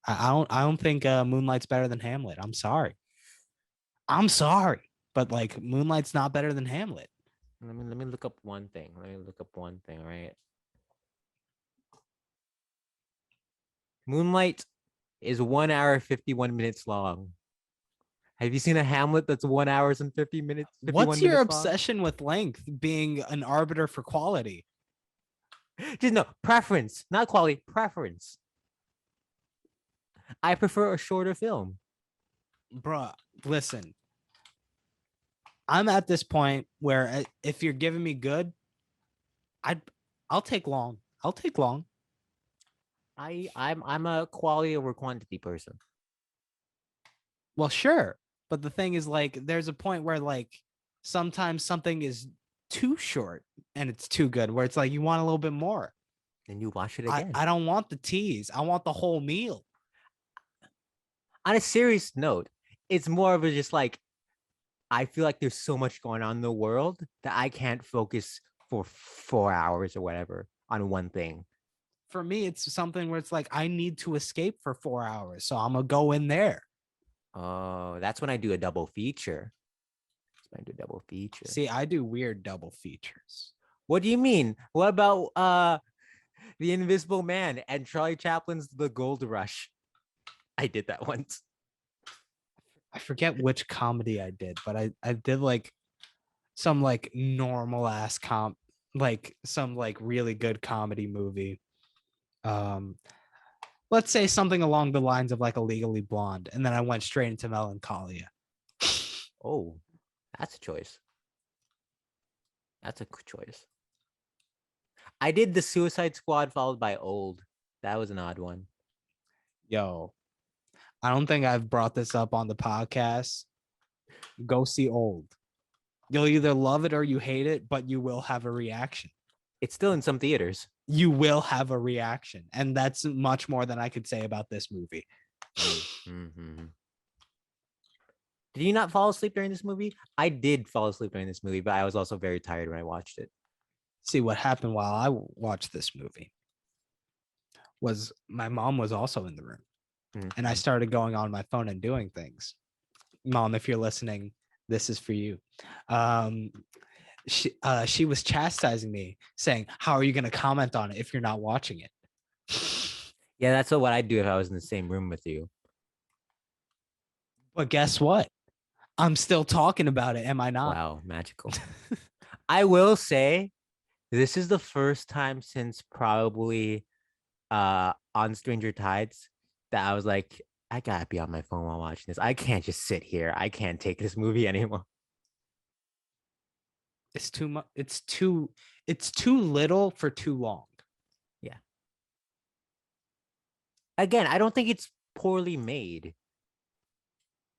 I don't think Moonlight's better than Hamlet. I'm sorry. I'm sorry, but like Moonlight's not better than Hamlet. Let me look up one thing. Right? Moonlight is 1 hour 51 minutes long. Have you seen a Hamlet that's 1 hour and 50 minutes? What's your long? obsession with length being an arbiter for quality? Just no preference, not quality, preference. I prefer a shorter film. Bruh, listen. I'm at this point where if you're giving me good, I'll take long. I'll take long. I'm a quality over quantity person. Well, sure. But the thing is, like, there's a point where like sometimes something is too short and it's too good, where it's like you want a little bit more. Then you watch it again. I don't want the tease. I want the whole meal. On a serious note, it's more of a just like I feel like there's so much going on in the world that I can't focus for 4 hours or whatever on one thing. For me, it's something where it's like I need to escape for 4 hours, so I'm gonna go in there. Oh, that's when I do a double feature. See, I do weird double features. What do you mean? What about The Invisible Man and Charlie Chaplin's The Gold Rush? I did that once. I forget which comedy I did, but I did like some like normal ass like some like really good comedy movie. Let's say something along the lines of like a Legally Blonde, and then I went straight into Melancholia. Oh, that's a choice. That's a choice. I did the Suicide Squad followed by Old. That was an odd one. Yo, I don't think I've brought this up on the podcast. Go see Old. You'll either love it or you hate it, but you will have a reaction. It's still in some theaters. You will have a reaction. And that's much more than I could say about this movie. Mm-hmm. Did you not fall asleep during this movie? I did fall asleep during this movie, but I was also very tired when I watched it. See, what happened while I watched this movie was my mom was also in the room. And I started going on my phone and doing things. Mom, if you're listening, this is for you. She was chastising me, saying, "How are you going to comment on it if you're not watching it?" Yeah, that's what I'd do if I was in the same room with you. But guess what? I'm still talking about it. Am I not? Wow, magical. I will say, this is the first time since probably on Stranger Tides that I was like, I gotta be on my phone while watching this. I can't just sit here. I can't take this movie anymore. It's too much. It's too little for too long. Yeah. Again, I don't think it's poorly made,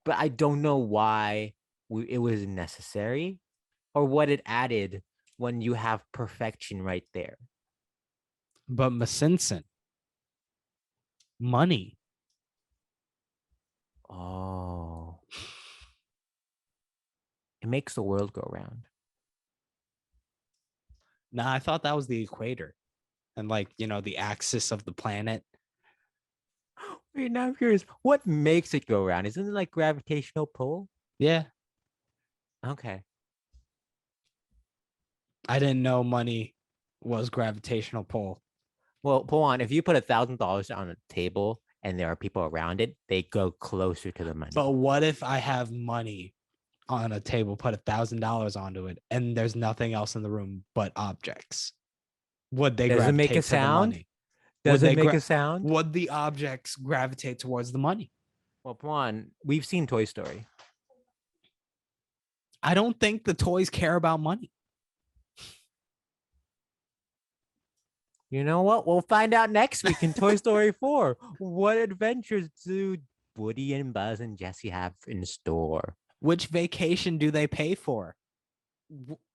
but I don't know why it was necessary or what it added when you have perfection right there. But Masinson, money. Oh. It makes the world go round. Nah, I thought that was the equator and the axis of the planet. Wait, now I'm curious. What makes it go round? Isn't it like gravitational pull? Yeah. Okay. I didn't know money was gravitational pull. Well, Pawan, if you put $1,000 on a table and there are people around it, they go closer to the money. But what if I have money on a table, put $1,000 onto it, and there's nothing else in the room but objects? Would they Does it make a gravitate to the sound? money? Does it make a sound? Would the objects gravitate towards the money? Well, Pawan, we've seen Toy Story. I don't think the toys care about money. You know what? We'll find out next week in Toy Story 4. What adventures do Woody and Buzz and Jessie have in store? Which vacation do they pay for?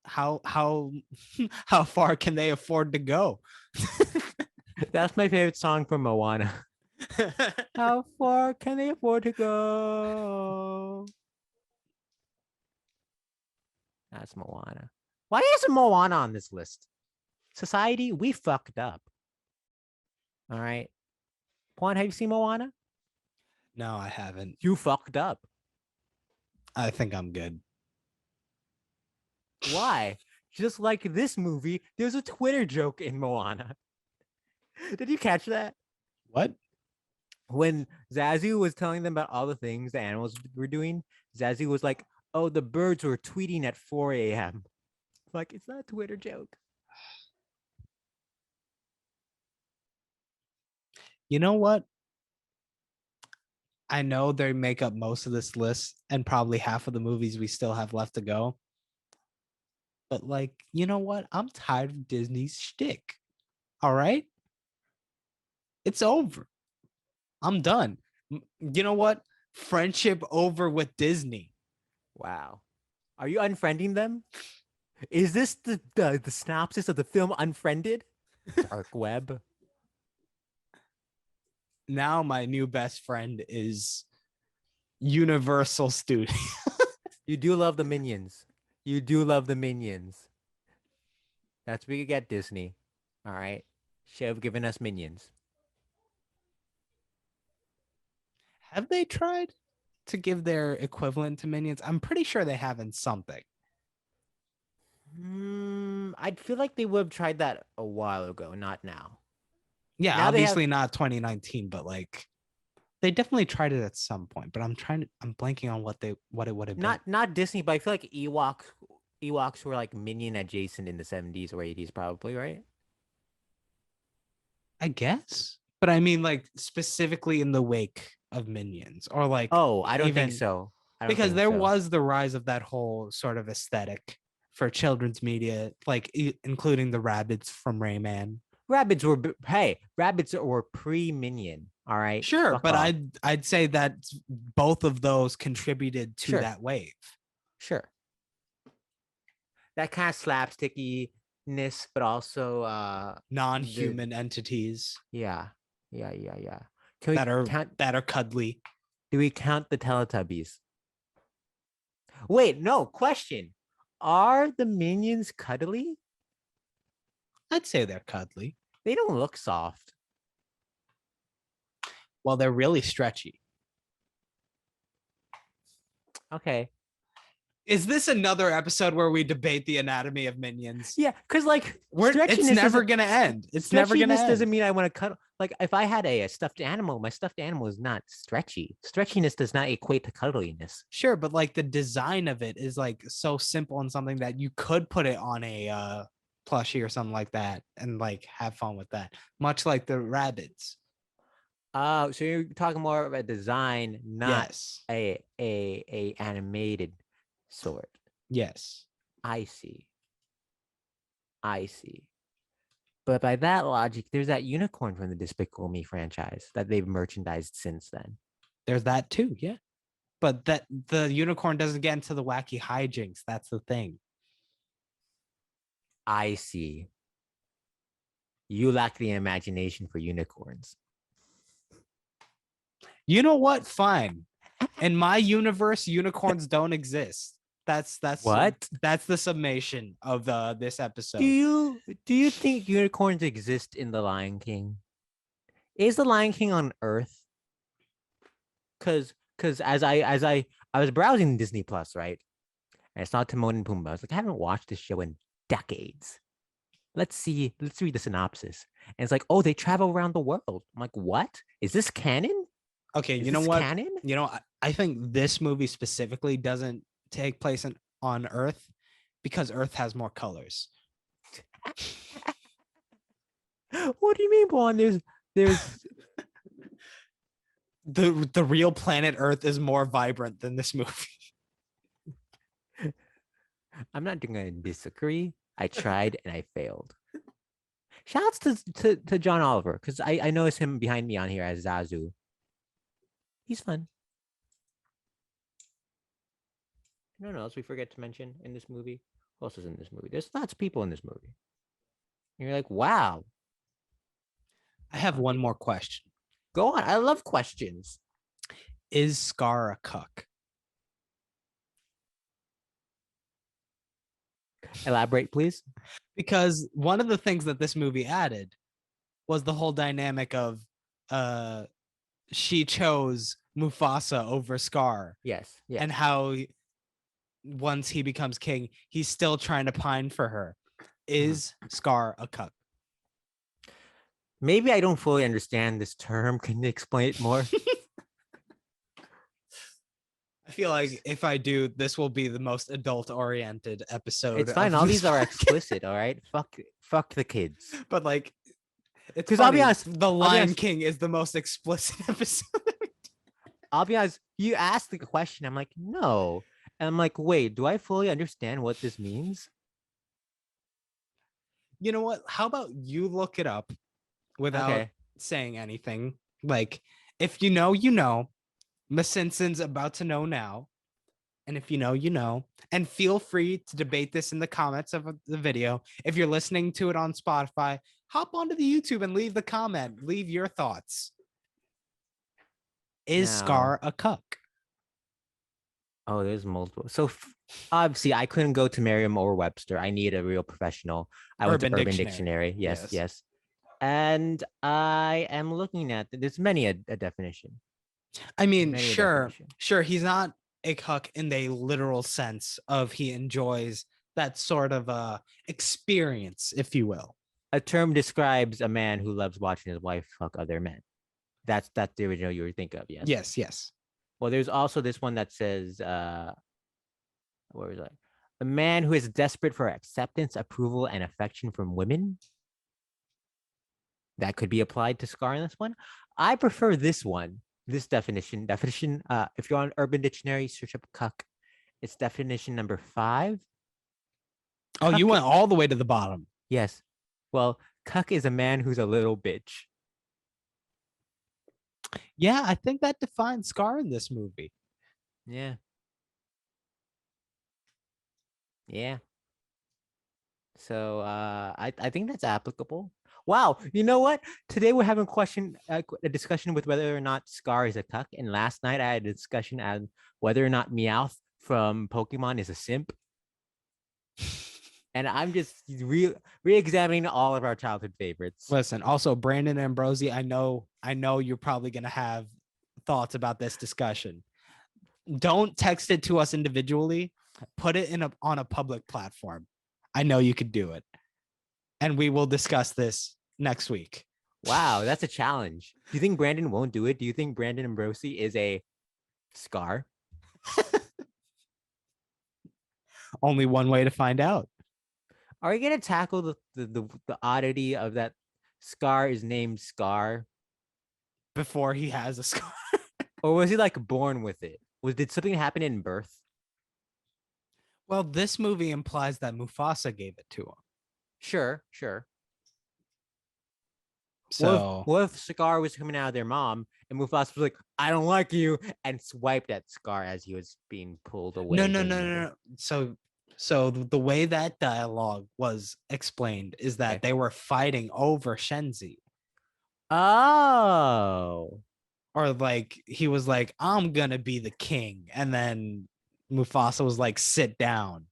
How how far can they afford to go? That's my favorite song from Moana. How far can they afford to go? That's Moana. Why isn't Moana on this list? Society, we fucked up. All right. Juan, have you seen Moana? No, I haven't. You fucked up. I think I'm good. Why? Just like this movie, there's a Twitter joke in Moana. Did you catch that? What? When Zazu was telling them about all the things the animals were doing, Zazu was like, oh, the birds were tweeting at 4 a.m. Like, it's not a Twitter joke. You know what? I know they make up most of this list and probably half of the movies we still have left to go. But you know what? I'm tired of Disney's shtick. All right? It's over. I'm done. You know what? Friendship over with Disney. Wow. Are you unfriending them? Is this the synopsis of the film Unfriended? Dark web. Now my new best friend is Universal Studios. You do love the Minions. You do love the Minions. That's what we could get, Disney. All right. Should have given us Minions. Have they tried to give their equivalent to Minions? I'm pretty sure they have in something. I'd feel like they would have tried that a while ago, not now. Yeah, Now obviously not 2019, but they definitely tried it at some point. But I'm blanking on what it would have been. Not Disney, but I feel like Ewoks were like Minion adjacent in the 70s or 80s, probably, right? I guess. But I mean, specifically in the wake of Minions, or oh, I don't think so. Because there was the rise of that whole sort of aesthetic for children's media, like including the rabbits from Rayman. Rabbits were pre-Minion. All right. Sure, Fuck but off. I'd say that both of those contributed to Sure. that wave. Sure. That kind of slapstickiness, but also Non-human entities yeah. Can we that are cuddly. do we count the Teletubbies? Wait, no, question. Are the minions cuddly? I'd say they're cuddly. They don't look soft. Well, they're really stretchy. Okay. Is this another episode where we debate the anatomy of minions? Yeah, because like it's never gonna end. It's never gonna end. Doesn't mean I want to cuddle. Like if I had a stuffed animal, my stuffed animal is not stretchy. Stretchiness does not equate to cuddliness. Sure, but like the design of it is like so simple and something that you could put it on a plushie or something like that and like have fun with that. Much like the rabbits. Oh, so you're talking more about design, not yes. a animated sort. Yes. I see. But by that logic, there's that unicorn from the Despicable Me franchise that they've merchandised since then. There's that too, yeah. But that the unicorn doesn't get into the wacky hijinks. That's the thing. I see. You lack the imagination for unicorns. You know what? Fine. In my universe, unicorns don't exist. That's what? That's the summation of this episode. Do you think unicorns exist in The Lion King? Is The Lion King on Earth? Because as I was browsing Disney Plus, right? And I saw Timon and Pumbaa. I was like, I haven't watched this show in decades. Let's read the synopsis. And it's like, oh, they travel around the world. I'm like, what? Is this canon? Okay, you know what? Canon? You know, I think this movie specifically doesn't take place on Earth because Earth has more colors. What do you mean, Pawan? There's the real planet Earth is more vibrant than this movie. I'm not going to disagree. I tried and I failed. Shouts to John Oliver, because I noticed him behind me on here as Zazu. He's fun. No else we forget to mention in this movie. Who else is in this movie? There's lots of people in this movie. And you're like, wow. I have one more question. Go on. I love questions. Is Scar a cuck? Elaborate, please. Because one of the things that this movie added was the whole dynamic of she chose Mufasa over Scar. Yes. And how once he becomes king, he's still trying to pine for her. Is Scar a cuck? Maybe I don't fully understand this term. Can you explain it more? I feel like if I do, this will be the most adult-oriented episode. It's fine. All these are explicit, all right? Fuck the kids. But like, it's because I'll be honest, The Lion King is the most explicit episode. I'll be honest. You asked the question. I'm like, no. And I'm like, wait, do I fully understand what this means? You know what? How about you look it up without saying anything? Like, if you know, you know. Miss Simpson's about to know now. And if you know, you know. And feel free to debate this in the comments of the video. If you're listening to it on Spotify, hop onto the YouTube and leave the comment. Leave your thoughts. Is Scar a cuck? Oh, there's multiple. So obviously, I couldn't go to Merriam or Webster. I need a real professional. I went to Urban Dictionary. Yes. And I am looking at there's many a definition. I mean, sure. He's not a cuck in the literal sense of he enjoys that sort of experience, if you will. A term describes a man who loves watching his wife fuck other men. That's the original you were thinking of. Yes. Well, there's also this one that says, where was I? A man who is desperate for acceptance, approval, and affection from women. That could be applied to Scar in this one. I prefer this one. This definition. If you're on Urban Dictionary, search up cuck. It's definition number 5. Oh, you Cuck, went all the way to the bottom. yes. Well, cuck is a man who's a little bitch. Yeah, I think that defines Scar in this movie. Yeah. Yeah. So I think that's applicable. Wow, you know what? Today we're having a discussion with whether or not Scar is a cuck, and last night I had a discussion on whether or not Meowth from Pokemon is a simp. And I'm just re-examining all of our childhood favorites. Listen, also Brandon Ambrosi, I know you're probably gonna have thoughts about this discussion. Don't text it to us individually. Put it on a public platform. I know you could do it. And we will discuss this next week. Wow, that's a challenge. Do you think Brandon won't do it? Do you think Brandon Ambrosi is a Scar? Only one way to find out. Are we gonna tackle the oddity of that Scar is named Scar? Before he has a scar. Or was he like born with it? Did something happen in birth? Well, this movie implies that Mufasa gave it to him. Sure, sure. So What if Scar was coming out of their mom and Mufasa was like, I don't like you, and swiped at Scar as he was being pulled away? no. So the way that dialogue was explained is that Okay. they were fighting over Shenzi. Oh. Or like he was like, I'm gonna be the king. And then Mufasa was like, sit down.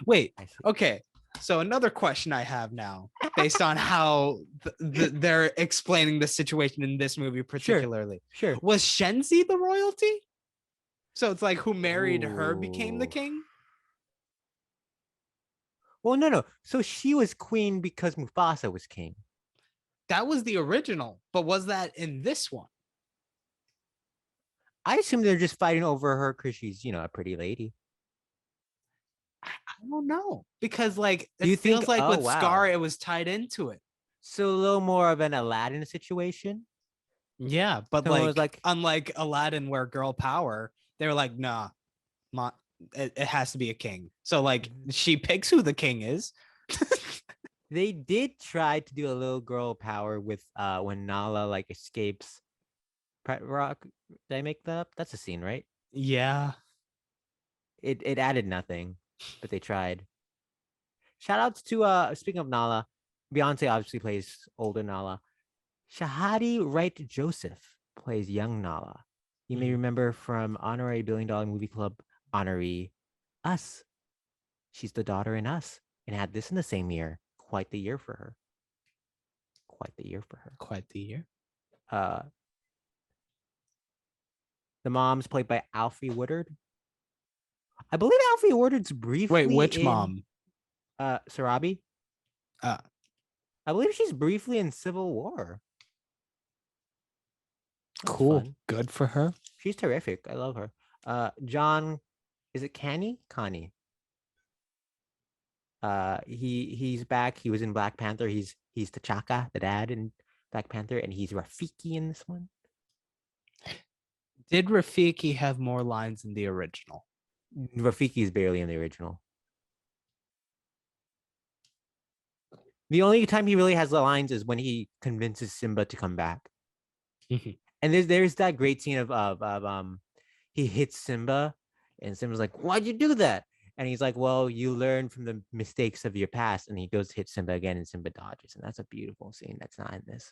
Wait, okay. So another question I have now, based on how they're explaining the situation in this movie particularly. Sure. Was Shenzi the royalty? So it's like who married her became the Ooh. king? Well, no. So she was queen because Mufasa was king. That was the original, but was that in this one? I assume they're just fighting over her because she's, a pretty lady. I don't know. Because like Do it you think? feels like Oh, with Scar, wow. it was tied into it. So a little more of an Aladdin situation. Yeah, but Someone was like like, unlike Aladdin, where girl power, they were like, nah, it has to be a king. So like she picks who the king is. they did try to do a little girl power with when Nala like escapes Pret Rock. Did I make that up? That's a scene, right? Yeah. It added nothing, but they tried. Shout outs to speaking of Nala, Beyonce obviously plays older Nala. Shahadi Wright Joseph plays young Nala. You may remember from Honorary $1 Billion Movie Club honoree Us. She's the daughter in Us and had this in the same year. Quite the year for her. Quite the year for her. Quite the year. The mom's played by Alfie Woodard. I believe Alfie Woodard's briefly Wait, which in mom? Sarabi. Uh, I believe she's briefly in Civil War. That's cool. fun. Good for her. She's terrific. I love her. John, is it Canny? Connie. He's back. He was in Black Panther. He's T'Chaka, the dad in Black Panther, and he's Rafiki in this one. Did Rafiki have more lines in the original? Rafiki is barely in the original. The only time he really has the lines is when he convinces Simba to come back. And there's that great scene of he hits Simba, and Simba's like, "Why'd you do that?" And he's like, "Well, you learn from the mistakes of your past." And he goes to hit Simba again, and Simba dodges, and that's a beautiful scene. That's not in this.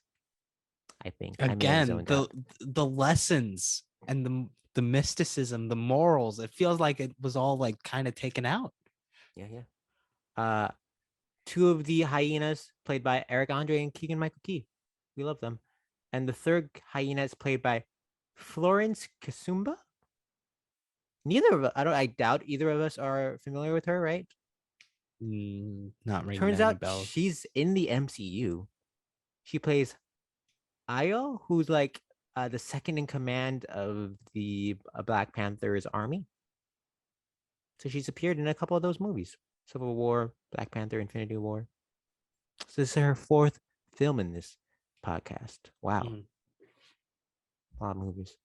I think Again, the lessons and the mysticism, the morals. It feels like it was all like kind of taken out. Yeah. Two of the hyenas played by Eric Andre and Keegan Michael Key. We love them. And the third hyena is played by Florence Kasumba. Neither of us, I doubt either of us are familiar with her, right? Not ringing Turns any out bells. she's in the MCU. She plays Ayo, who's like the second in command of the Black Panther's army. So she's appeared in a couple of those movies: Civil War, Black Panther, Infinity War. So this is her fourth film in this podcast. Wow. A lot of movies.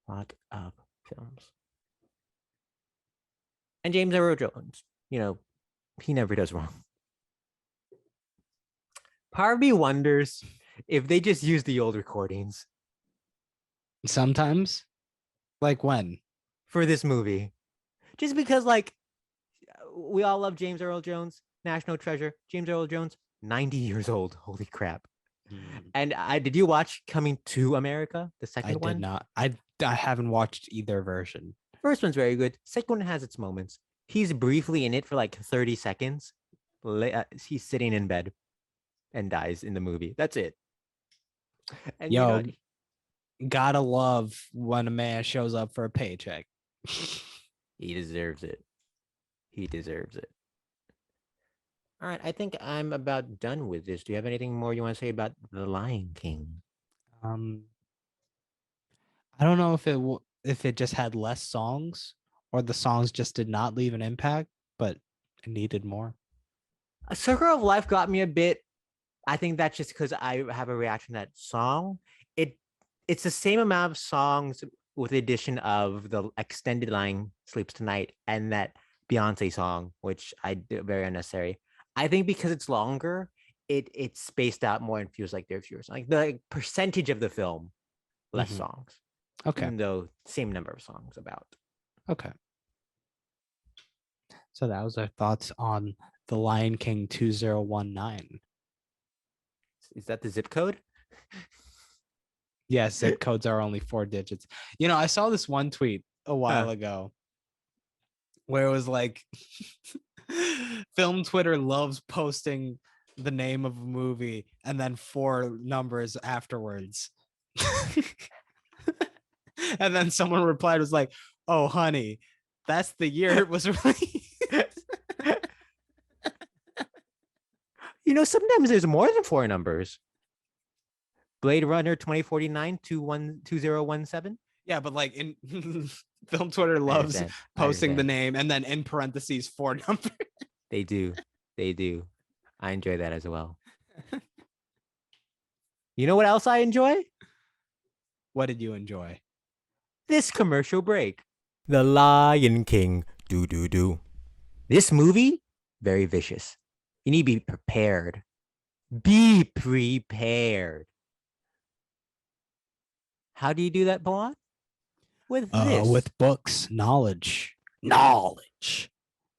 A lot of films. And James Earl Jones, he never does wrong. Part of me wonders if they just use the old recordings Sometimes, like when? for this movie. Just because, like, we all love James Earl Jones, national treasure. James Earl Jones, 90 years old. Holy crap. And did you watch Coming to America, the second I one? did not. I haven't watched either version. First one's very good. Second one has its moments. He's briefly in it for like 30 seconds. He's sitting in bed and dies in the movie. That's it. And Yo, gotta love when a man shows up for a paycheck. he deserves it. He deserves it. All right, I think I'm about done with this. Do you have anything more you want to say about The Lion King? I don't know if it just had less songs or the songs just did not leave an impact, but it needed more. A Circle of Life got me a bit. I think that's just because I have a reaction to that song. It's the same amount of songs with the addition of the extended Lion Sleeps Tonight and that Beyonce song, which I did very unnecessary. I think because it's longer, it's spaced out more and feels like there are fewer songs. Like the percentage of the film, less songs. Okay. Even though same number of songs about. Okay. So that was our thoughts on The Lion King 2019. Is that the zip code? Yes, zip codes are only 4 digits. I saw this one tweet a while ago where it was like, film Twitter loves posting the name of a movie and then 4 numbers afterwards. And then someone replied, was like, oh, honey, that's the year it was released. Sometimes there's more than 4 numbers. Blade Runner 2049 2017. Yeah, but like in film Twitter loves posting the name and then in parentheses 4 numbers. They do. I enjoy that as well. You know what else I enjoy? What did you enjoy? This commercial break. The Lion King. Do. This movie, very vicious. You need to be prepared. Be prepared. How do you do that, Pawan? With this. With books, knowledge.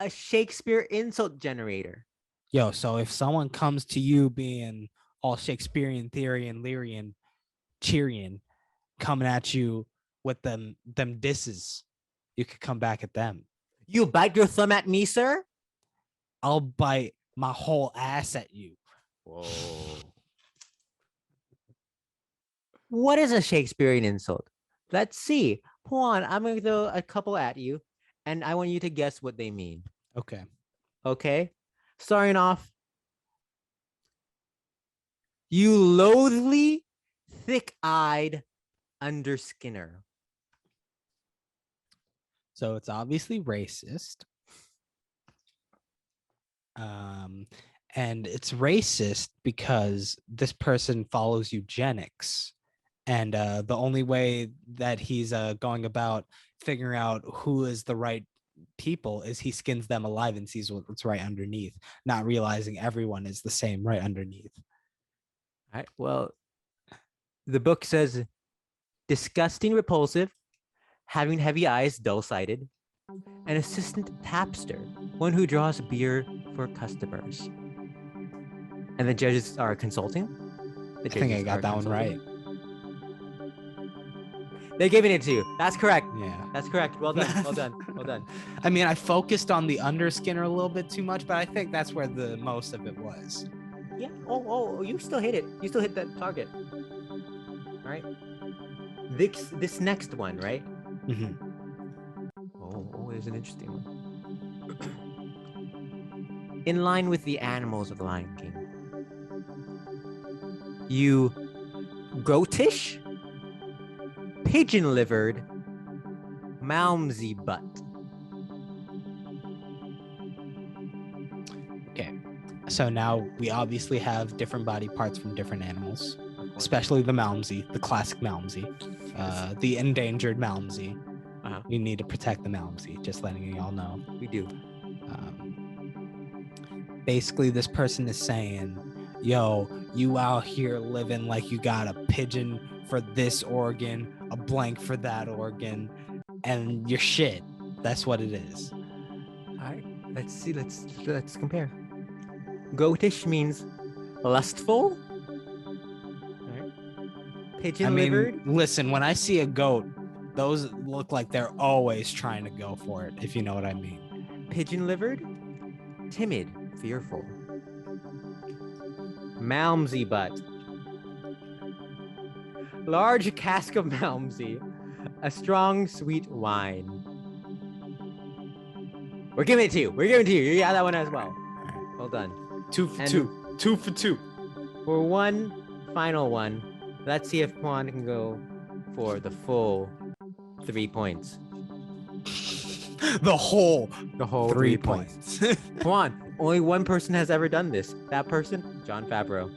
A Shakespeare insult generator. Yo, so if someone comes to you being all Shakespearean theory and Lyrian, Cheerian, coming at you with them disses, you could come back at them. You bite your thumb at me, sir? I'll bite my whole ass at you. Whoa. What is a Shakespearean insult? Let's see. Pawan, I'm going to throw a couple at you, and I want you to guess what they mean. Okay? Starting off. You loathly, thick-eyed underskinner. So it's obviously racist. And it's racist because this person follows eugenics. And the only way that he's going about figuring out who is the right people is he skins them alive and sees what's right underneath, not realizing everyone is the same right underneath. All right. Well, the book says disgusting, repulsive, having heavy eyes, dull-sighted, an assistant tapster, one who draws beer for customers. And the judges are consulting. I think I got that one right. They're giving it to you. That's correct. Yeah. That's correct. Well done. Well done. I mean, I focused on the underskinner a little bit too much, but I think that's where the most of it was. Yeah. Oh, you still hit it. You still hit that target. All right. This next one, right? Mm-hmm. Oh, there's an interesting one. In line with the animals of the Lion King. You goatish, pigeon-livered, malmsy butt. Okay. So now we obviously have different body parts from different animals, especially the malmsy, the classic malmsy, the endangered malmsy. We need to protect the Malmsey. Just letting y'all know. We do. Basically, this person is saying, yo, you out here living like you got a pigeon for this organ, a blank for that organ, and you're shit. That's what it is. All right. Let's see. Let's compare. Goatish means lustful. All right. Pigeon livered. Listen, when I see a goat, those look like they're always trying to go for it, if you know what I mean. Pigeon livered. Timid, fearful. Malmsey butt. Large cask of Malmsey. A strong, sweet wine. We're giving it to you. You got that one as well. Well done. 2 for 2. 2 for 2. For one final one, let's see if Pawan can go for the full 3 points. The whole 3 points. Pawan, only one person has ever done this. That person, Jon Favreau.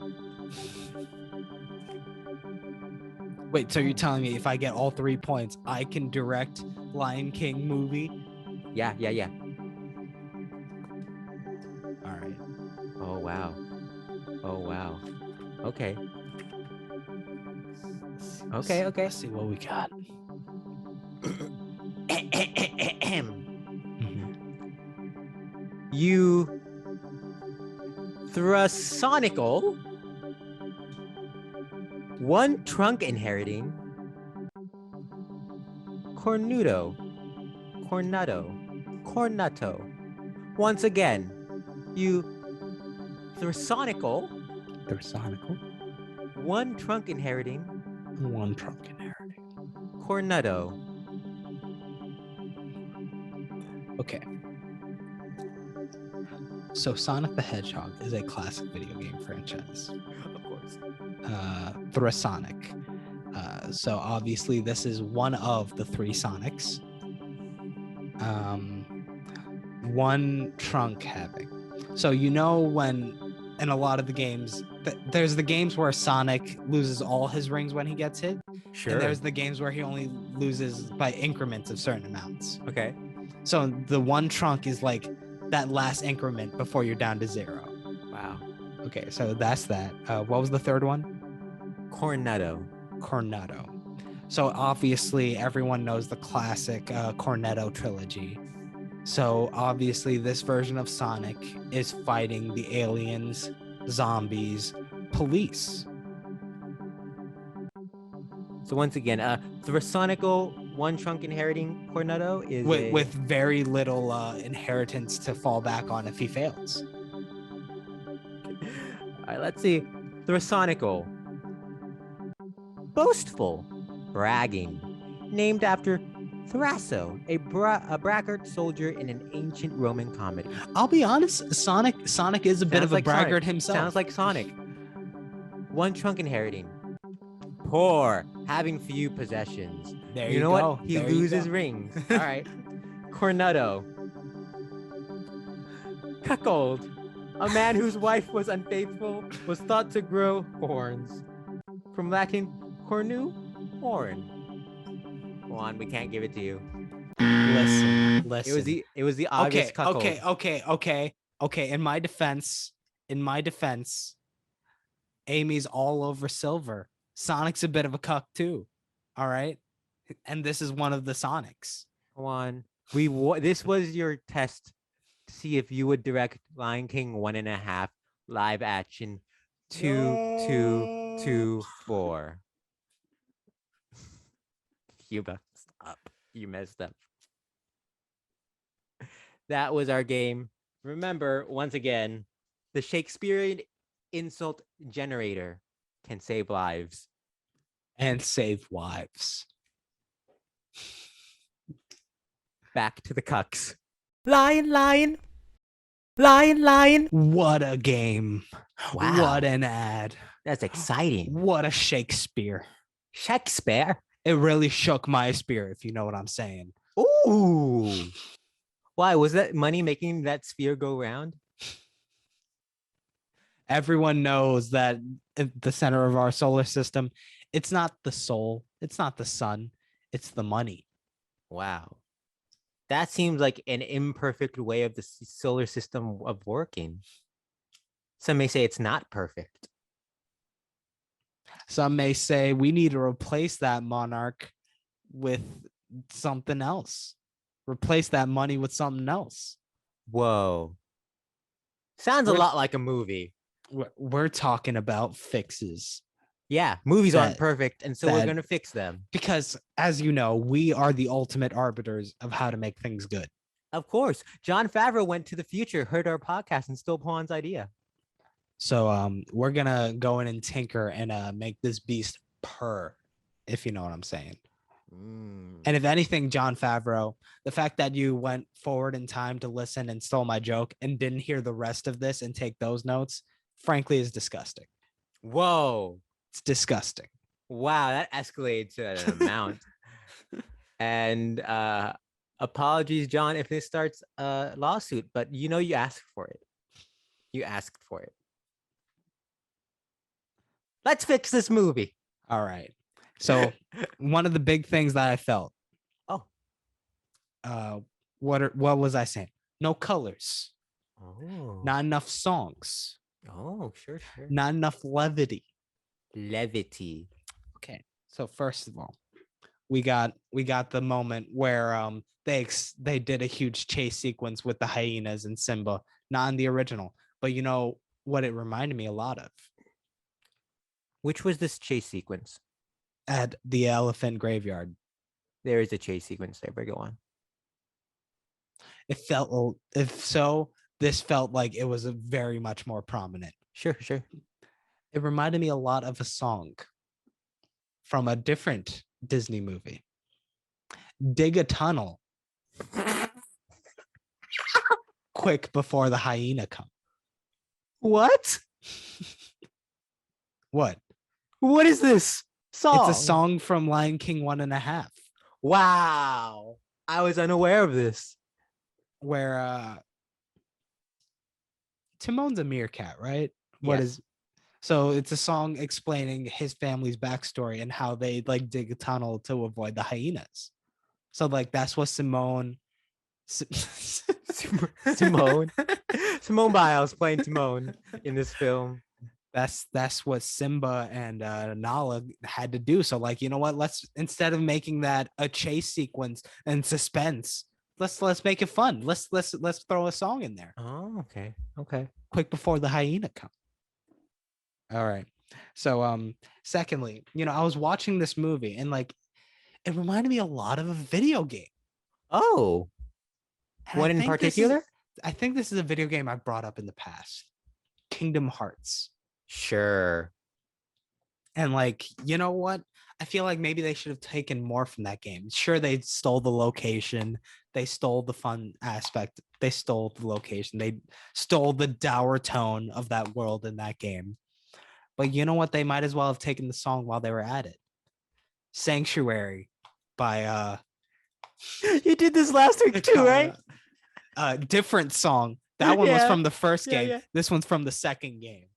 Wait, so you're telling me if I get all 3 points, I can direct Lion King movie? Yeah. All right. Oh, wow. Okay. Let's see what we got. You thrasonical, one trunk inheriting, cornuto. Once again, you thrasonical, one trunk inheriting, cornuto. Okay. So Sonic the Hedgehog is a classic video game franchise. Of course. Thrasonic. So obviously this is one of the 3 Sonics. One trunk having. So when in a lot of the games, there's the games where Sonic loses all his rings when he gets hit. Sure. And there's the games where he only loses by increments of certain amounts. Okay. So the one trunk is like that last increment before you're down to 0. Wow. Okay, so that's that. What was the third one? Cornetto. So obviously everyone knows the classic Cornetto trilogy. So obviously this version of Sonic is fighting the aliens, zombies, police. So once again, Thrasonical, one trunk inheriting Cornetto is with very little inheritance to fall back on if he fails. All right, let's see. Thrasonical. Boastful. Bragging. Named after Thraso, a braggart soldier in an ancient Roman comedy. I'll be honest, Sonic is a bit of a braggart himself. Sounds like Sonic. One trunk inheriting. Poor, having few possessions. There you know go. What? He loses rings. All right. Cornetto. Cuckold. A man whose wife was unfaithful was thought to grow horns. From Latin, cornu, horn. Go on, we can't give it to you. Listen. It was the obvious cuckold. Okay. In my defense, Amy's all over Silver. Sonic's a bit of a cuck too. All right. And this is one of the Sonics. Come on. This was your test to see if you would direct Lion King 1.5 live action 2-2-2-4. You messed up. You messed up. That was our game. Remember, once again, the Shakespearean insult generator can save lives. And save wives. Back to the cucks. Lion. What a game. Wow. What an ad. That's exciting. What a Shakespeare. Shakespeare? It really shook my spirit, if you know what I'm saying. Ooh. Why? Was that money making that sphere go round? Everyone knows that at the center of our solar system, it's not the soul, it's not the sun, it's the money. Wow. That seems like an imperfect way of the solar system of working. Some may say it's not perfect. Some may say we need to replace that monarch with something else. Replace that money with something else. Whoa. Sounds a We're, lot like a movie. we're talking about fixes Yeah, movies aren't that perfect, and so we're that going to fix them. because, as you know, we are the ultimate arbiters of how to make things good. Of course. John Favreau went to the future, heard our podcast, and stole Pawan's idea. So we're gonna go in and tinker and make this beast purr, if you know what I'm saying. Mm. And if anything, John Favreau, the fact that you went forward in time to listen and stole my joke and didn't hear the rest of this and take those notes, frankly, is disgusting. Whoa. It's disgusting. Wow, that escalated to an amount. And apologies, John, if this starts a lawsuit, but you know you asked for it. You asked for it. Let's fix this movie. All right. So one of the big things that I felt. Oh. What was I saying? No colors. Oh. Not enough songs. Oh, sure. Not enough levity. Levity. Okay. So first of all, we got the moment where they did a huge chase sequence with the hyenas and Simba, not in the original, but you know what it reminded me a lot of? Which was this chase sequence? At the elephant graveyard. There is a chase sequence there, but go on. It felt, if so, this felt like it was a very much more prominent. Sure. It reminded me a lot of a song from a different Disney movie. Dig a tunnel quick before the hyena come. What? What? What is this song? It's a song from Lion King 1.5. Wow. I was unaware of this. Where Timon's a meerkat, right? Yes. So it's a song explaining his family's backstory and how they like dig a tunnel to avoid the hyenas. So like that's what Simone Simone Biles playing Timon in this film. That's what Simba and Nala had to do. So like, you know what? Let's, instead of making that a chase sequence and suspense, let's make it fun. Let's throw a song in there. Oh, okay. Quick before the hyena come. All right. So secondly, you know, I was watching this movie and like it reminded me a lot of a video game. Oh. And what in particular? I think this is a video game I've brought up in the past. Kingdom Hearts. Sure. And like, you know what? I feel like maybe they should have taken more from that game. Sure, they stole the location. They stole the fun aspect. They stole the location. They stole the dour tone of that world in that game. But you know what? They might as well have taken the song while they were at it. Sanctuary by You did this last week too, right? Different song. That one was from the first game. Yeah. This one's from the second game.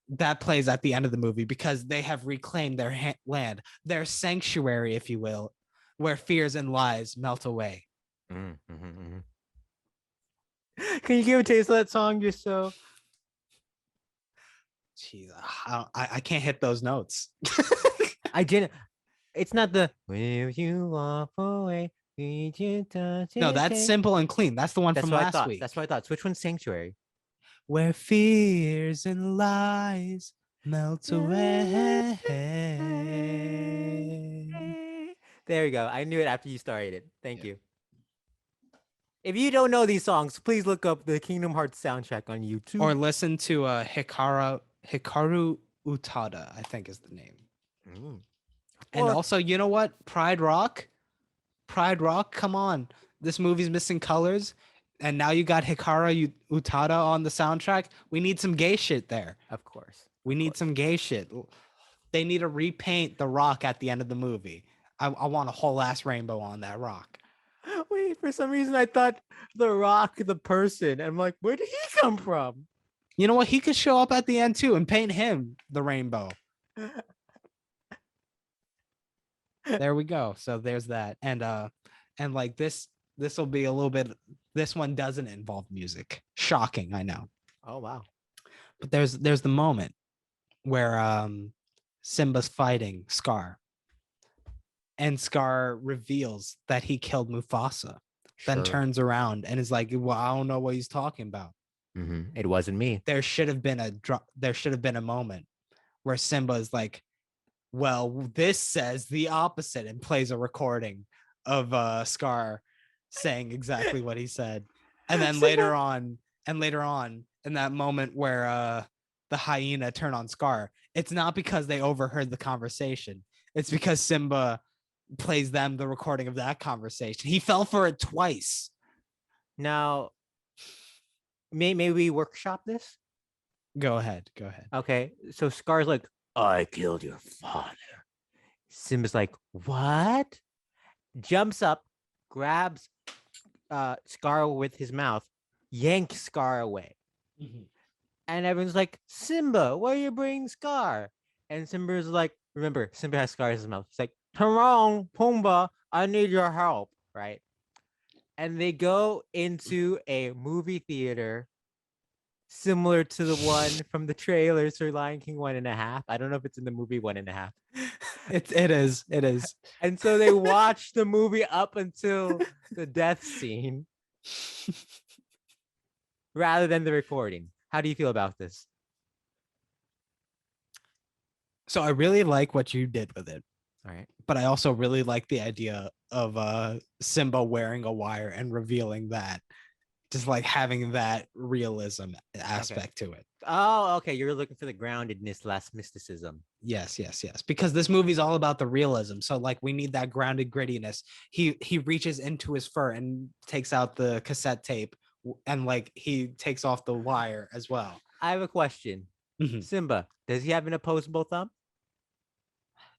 That plays at the end of the movie because they have reclaimed their land, their sanctuary, if you will, where fears and lies melt away. Mm-hmm. Can you give a taste of that song just so? Jeez, I can't hit those notes. I didn't. It's not the "Will you walk away? Need you touch No, that's it?" Simple and Clean. That's the one from last week. That's what I thought. So which one's Sanctuary? Where fears and lies melt away. There you go. I knew it after you started it. Thank you. If you don't know these songs, please look up the Kingdom Hearts soundtrack on YouTube. Or listen to Hikaru Utada, I think is the name. And also, you know what? Pride Rock, come on. This movie's missing colors. And now you got Hikaru Utada on the soundtrack. We need some gay shit there. Of course. We need some gay shit. They need to repaint the rock at the end of the movie. I want a whole ass rainbow on that rock. Wait, for some reason I thought the Rock, the person. I'm like, where did he come from? You know what? He could show up at the end too and paint him the rainbow. There we go. So there's that. And like this will be a little bit, this one doesn't involve music. Shocking, I know. Oh wow. But there's the moment where Simba's fighting Scar, and Scar reveals that he killed Mufasa, then Sure. turns around and is like, well, I don't know what he's talking about. It wasn't me. There should have been a moment where Simba is like, well, this says the opposite, and plays a recording of Scar saying exactly what he said. And then later on, in that moment where the hyena turn on Scar, it's not because they overheard the conversation. It's because Simba plays them the recording of that conversation. He fell for it twice. Now, maybe we workshop this. Go ahead. Okay, so Scar's like, I killed your father. Simba's like, what? Jumps up, grabs Scar with his mouth, yanks Scar away. And everyone's like, Simba, why are you bringing Scar? And Simba's like, remember, Simba has Scar in his mouth. He's like, Tarong, Pumbaa, I need your help, right? And they go into a movie theater similar to the one from the trailers for Lion King 1.5. I don't know if it's in the movie 1.5. It is. And so they watch the movie up until the death scene rather than the recording. How do you feel about this? So I really like what you did with it. All right. But I also really like the idea of Simba wearing a wire and revealing that, just like having that realism aspect to it. Oh, okay. You're looking for the groundedness, less mysticism. Yes. Because this movie's all about the realism. So like we need that grounded grittiness. He reaches into his fur and takes out the cassette tape, and like he takes off the wire as well. I have a question. Mhm. Simba, does he have an opposable thumb?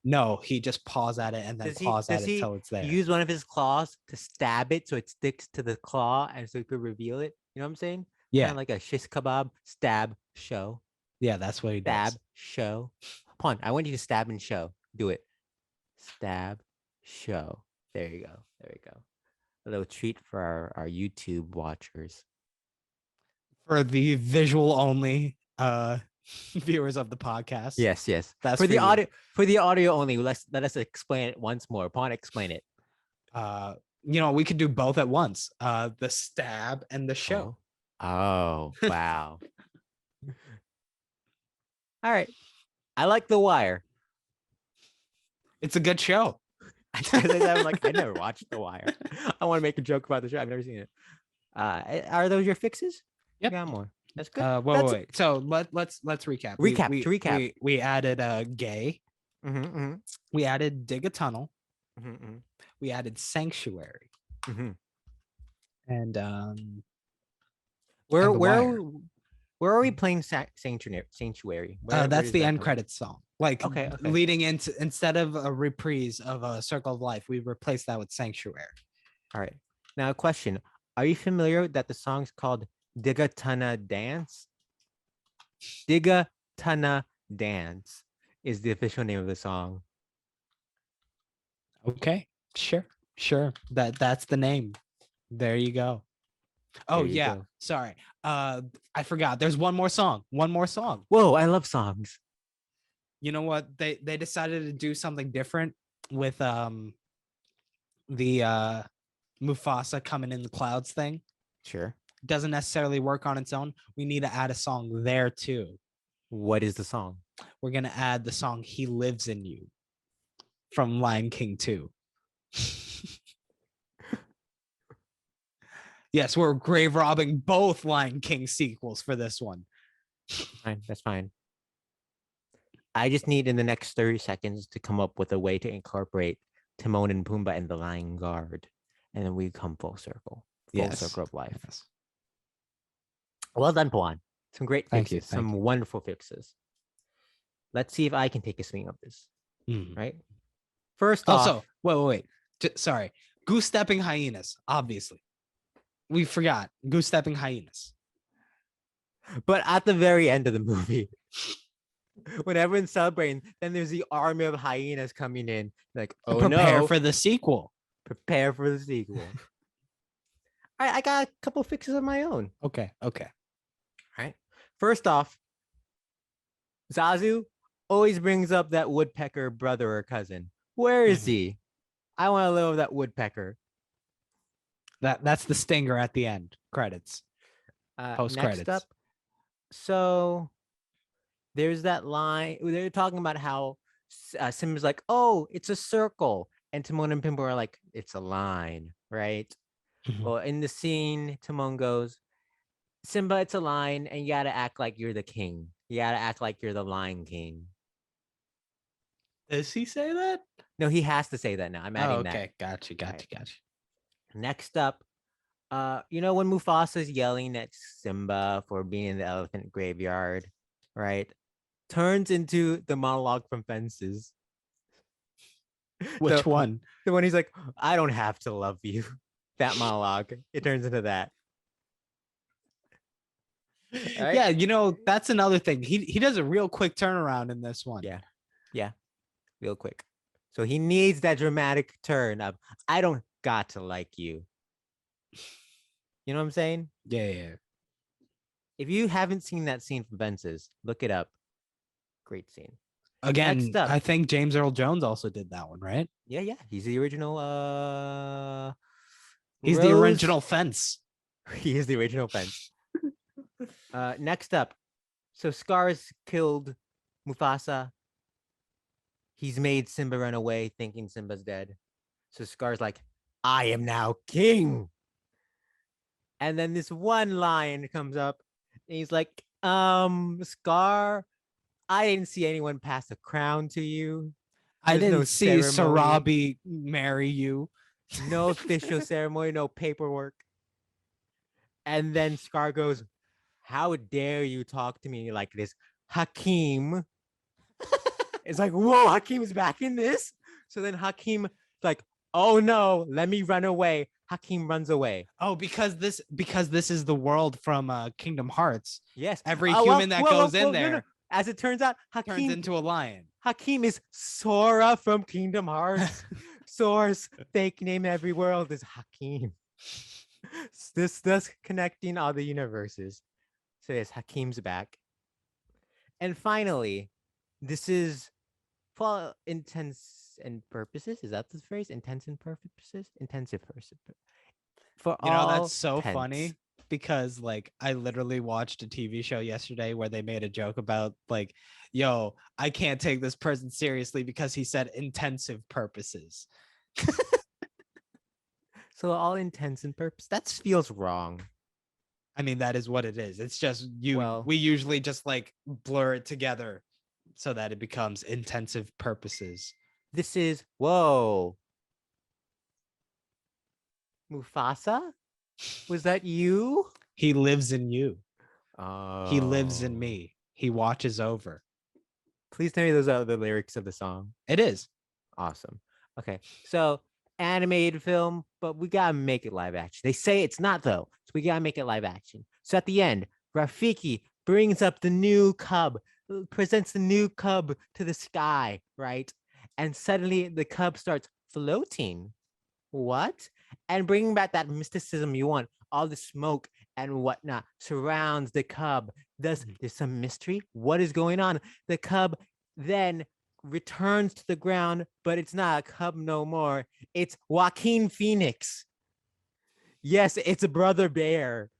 No, he just paws at it and then paws at it till it's there. Use one of his claws to stab it so it sticks to the claw and so he could reveal it? You know what I'm saying? Yeah. Kind of like a shish kebab stab show. Yeah, that's what he does. Stab show. Pawn, I want you to stab and show. Do it. Stab show. There you go. A little treat for our YouTube watchers. For the visual only viewers of the podcast. Yes. That's for the audio. For the audio only, let us explain it once more. Pawn, explain it. We could do both at once. The stab and the show. Oh wow. All right. I like The Wire. It's a good show. I was like, I never watched The Wire. I want to make a joke about the show. I've never seen it. Are those your fixes? Yep. Got more. That's good. Wait. So let's recap. Recap. We added gay. Mm-hmm. We added dig a tunnel. Mm-hmm. We added sanctuary. Mm-hmm. And where are we playing Sanctuary? That's the end credits song. Like okay. Leading into, instead of a reprise of a Circle of Life, we replaced that with Sanctuary. All right. Now a question. Are you familiar that the song's called Digga Tana Dance? Digga Tana Dance is the official name of the song. Okay. Sure. That's the name. There you go. Oh yeah. Go. Sorry. I forgot. There's one more song. Whoa, I love songs. You know what? They decided to do something different with the Mufasa coming in the clouds thing. Sure. Doesn't necessarily work on its own. We need to add a song there too. What is the song? We're gonna add the song "He Lives in You" from Lion King 2. Yes, we're grave robbing both Lion King sequels for this one. Fine, that's fine. I just need in the next 30 seconds to come up with a way to incorporate Timon and Pumbaa and the Lion Guard, and then we come full circle. Circle of life. Yes. Well done, Pawan. Some great fixes. Thank you. Wonderful fixes. Let's see if I can take a swing of this. Right? First off. Wait. Sorry. Goose-stepping hyenas, obviously. We forgot. Goose-stepping hyenas. But at the very end of the movie, When everyone's celebrating, then there's the army of hyenas coming in. Like, To oh prepare no, for the sequel. prepare for the sequel. All right, I got a couple fixes of my own. Okay. All right. First off, Zazu always brings up that woodpecker brother or cousin. Where is Mhm. he? I want to live with that woodpecker. That's the stinger at the end. Credits. Post Next up, credits. so there's that line. They're talking about how Simba's like, oh, it's a circle. And Timon and Pumbaa are like, it's a line, right? Mhm. Well, in the scene, Timon goes, Simba, it's a line, and you gotta act like you're the king. You gotta act like you're the Lion King. Does he say that? No, he has to say that now. I'm Oh, adding that. okay. Gotcha. All right. Gotcha. Next up, when Mufasa's yelling at Simba for being in the elephant graveyard, right? Turns into the monologue from Fences. Which The one? the one he's like, I don't have to love you. That monologue. It turns into that. All right. Yeah, that's another thing. He does a real quick turnaround in this one. Yeah. Yeah. Real quick. So he needs that dramatic turn of I don't got to like you. You know what I'm saying? Yeah. If you haven't seen that scene from Fences, look it up. Great scene. Again, Next up. I think James Earl Jones also did that one, right? Yeah. He's the original He's the Rose. original Fence. He is the original Fence. Next up. So Scar's killed Mufasa. He's made Simba run away thinking Simba's dead. So Scar's like, I am now king. And then this one lion comes up and he's like, Scar, I didn't see anyone pass a crown to you. I There's no didn't see ceremony, Sarabi marry you. no official ceremony, no paperwork. And then Scar goes, how dare you talk to me like this, Hakim? It's like, whoa, Hakim's back in this. So then Hakim like, oh no, let me run away. Hakim runs away. Oh, because this is the world from Kingdom Hearts. Yes. Every Oh well, human that goes in there no. As it turns out, turns into a lion. Hakim is Sora from Kingdom Hearts. Sora's fake name every world is Hakim. This thus connecting all the universes. So yes, Hakim's back. And finally, this is for intents and purposes. Is that the phrase? Intents and purposes? Intensive purposes. For all That's so tense. funny because like I literally watched a TV show yesterday where they made a joke about like, yo, I can't take this person seriously because he said intensive purposes. So all intents and purposes. That feels wrong. I mean, that is what it is. It's just Well- we usually just like blur it together so that it becomes intensive purposes. This is whoa. Mufasa? Was that you? He lives in you. Oh. He lives in me. He watches over. Please tell me those are the lyrics of the song. It is. Awesome. Okay. So animated film, but we gotta make it live action. They say it's not though. So we gotta make it live action. So at the end, Rafiki brings up the new cub, presents the new cub to the sky, right? And suddenly the cub starts floating. What? And bringing back that mysticism you want. All the smoke and whatnot surrounds the cub. Thus, there's some mystery. What is going on? The cub then returns to the ground, but it's not a cub no more. It's Joaquin Phoenix. Yes, it's a brother bear.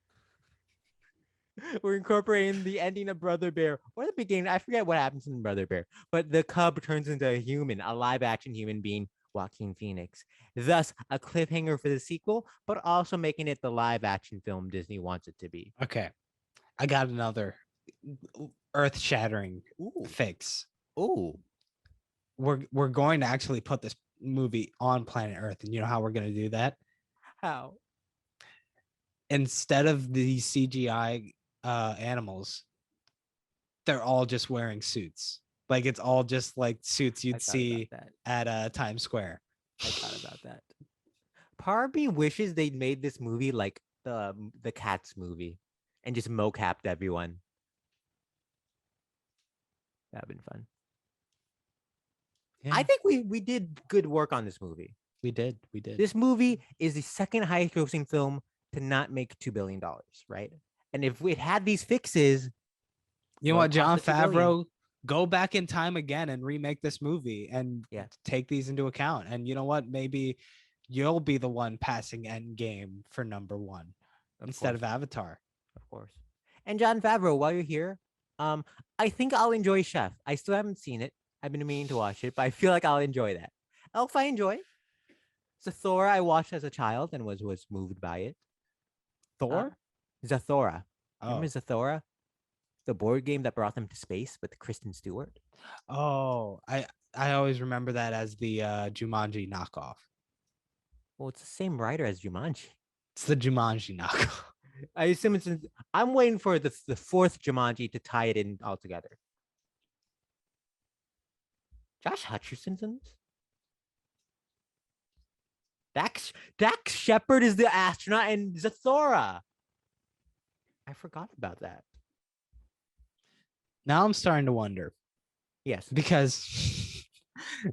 We're incorporating the ending of Brother Bear or the beginning. I forget what happens in Brother Bear, but the cub turns into a human, a live action human being, Joaquin Phoenix. Thus, a cliffhanger for the sequel, but also making it the live action film Disney wants it to be. Okay. I got another earth-shattering fix. Ooh. We're going to actually put this movie on planet Earth, and you know how we're going to do that? How? Instead of the CGI animals, they're all just wearing suits. Like it's all just like suits you'd see at Times Square. I thought about that. Part of me wishes they'd made this movie like the Cats movie and just mocapped everyone. That'd been fun. Yeah, I think we did good work on this movie. we did. We did. This movie is the second highest grossing film to not make $2 billion, right? And if it had these fixes, You know well, what, it John cost us $2 billion. Favreau, go back in time again and remake this movie and Yeah. take these into account. And you know what? Maybe you'll be the one passing Endgame for number one instead of Avatar. Of course. And John Favreau, while you're here, I think I'll enjoy Chef. I still haven't seen it. I've been meaning to watch it, but I feel like I'll enjoy that. Elf, I enjoy. Zathura, I watched as a child and was moved by it. Thor? Zathura. Oh. Remember Zathura? The board game that brought them to space with Kristen Stewart. Oh, I always remember that as the Jumanji knockoff. Well, it's the same writer as Jumanji. It's the Jumanji knockoff. I assume it's. I'm waiting for the fourth Jumanji to tie it in all together. Josh Hutcherson's in this. Dax Shepard is the astronaut and Zathura. I forgot about that. Now I'm starting to wonder. Yes. Because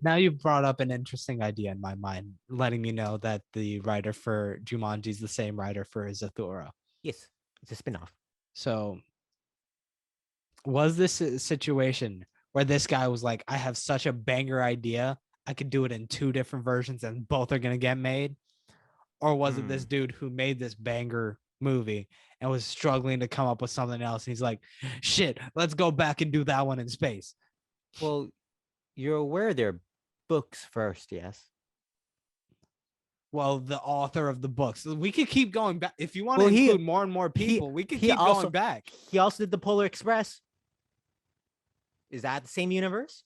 now you've brought up an interesting idea in my mind, letting me know that the writer for Jumanji is the same writer for Zathura. Yes. It's a spinoff. So was this a situation where this guy was like, I have such a banger idea, I could do it in two different versions and both are going to get made? Or was it this dude who made this banger movie and was struggling to come up with something else? And he's like, shit, let's go back and do that one in space. Well, you're aware they're books first, yes? Well, the author of the books. We could keep going back. If you want to include more and more people, we could keep going back. He also did the Polar Express. Is that the same universe?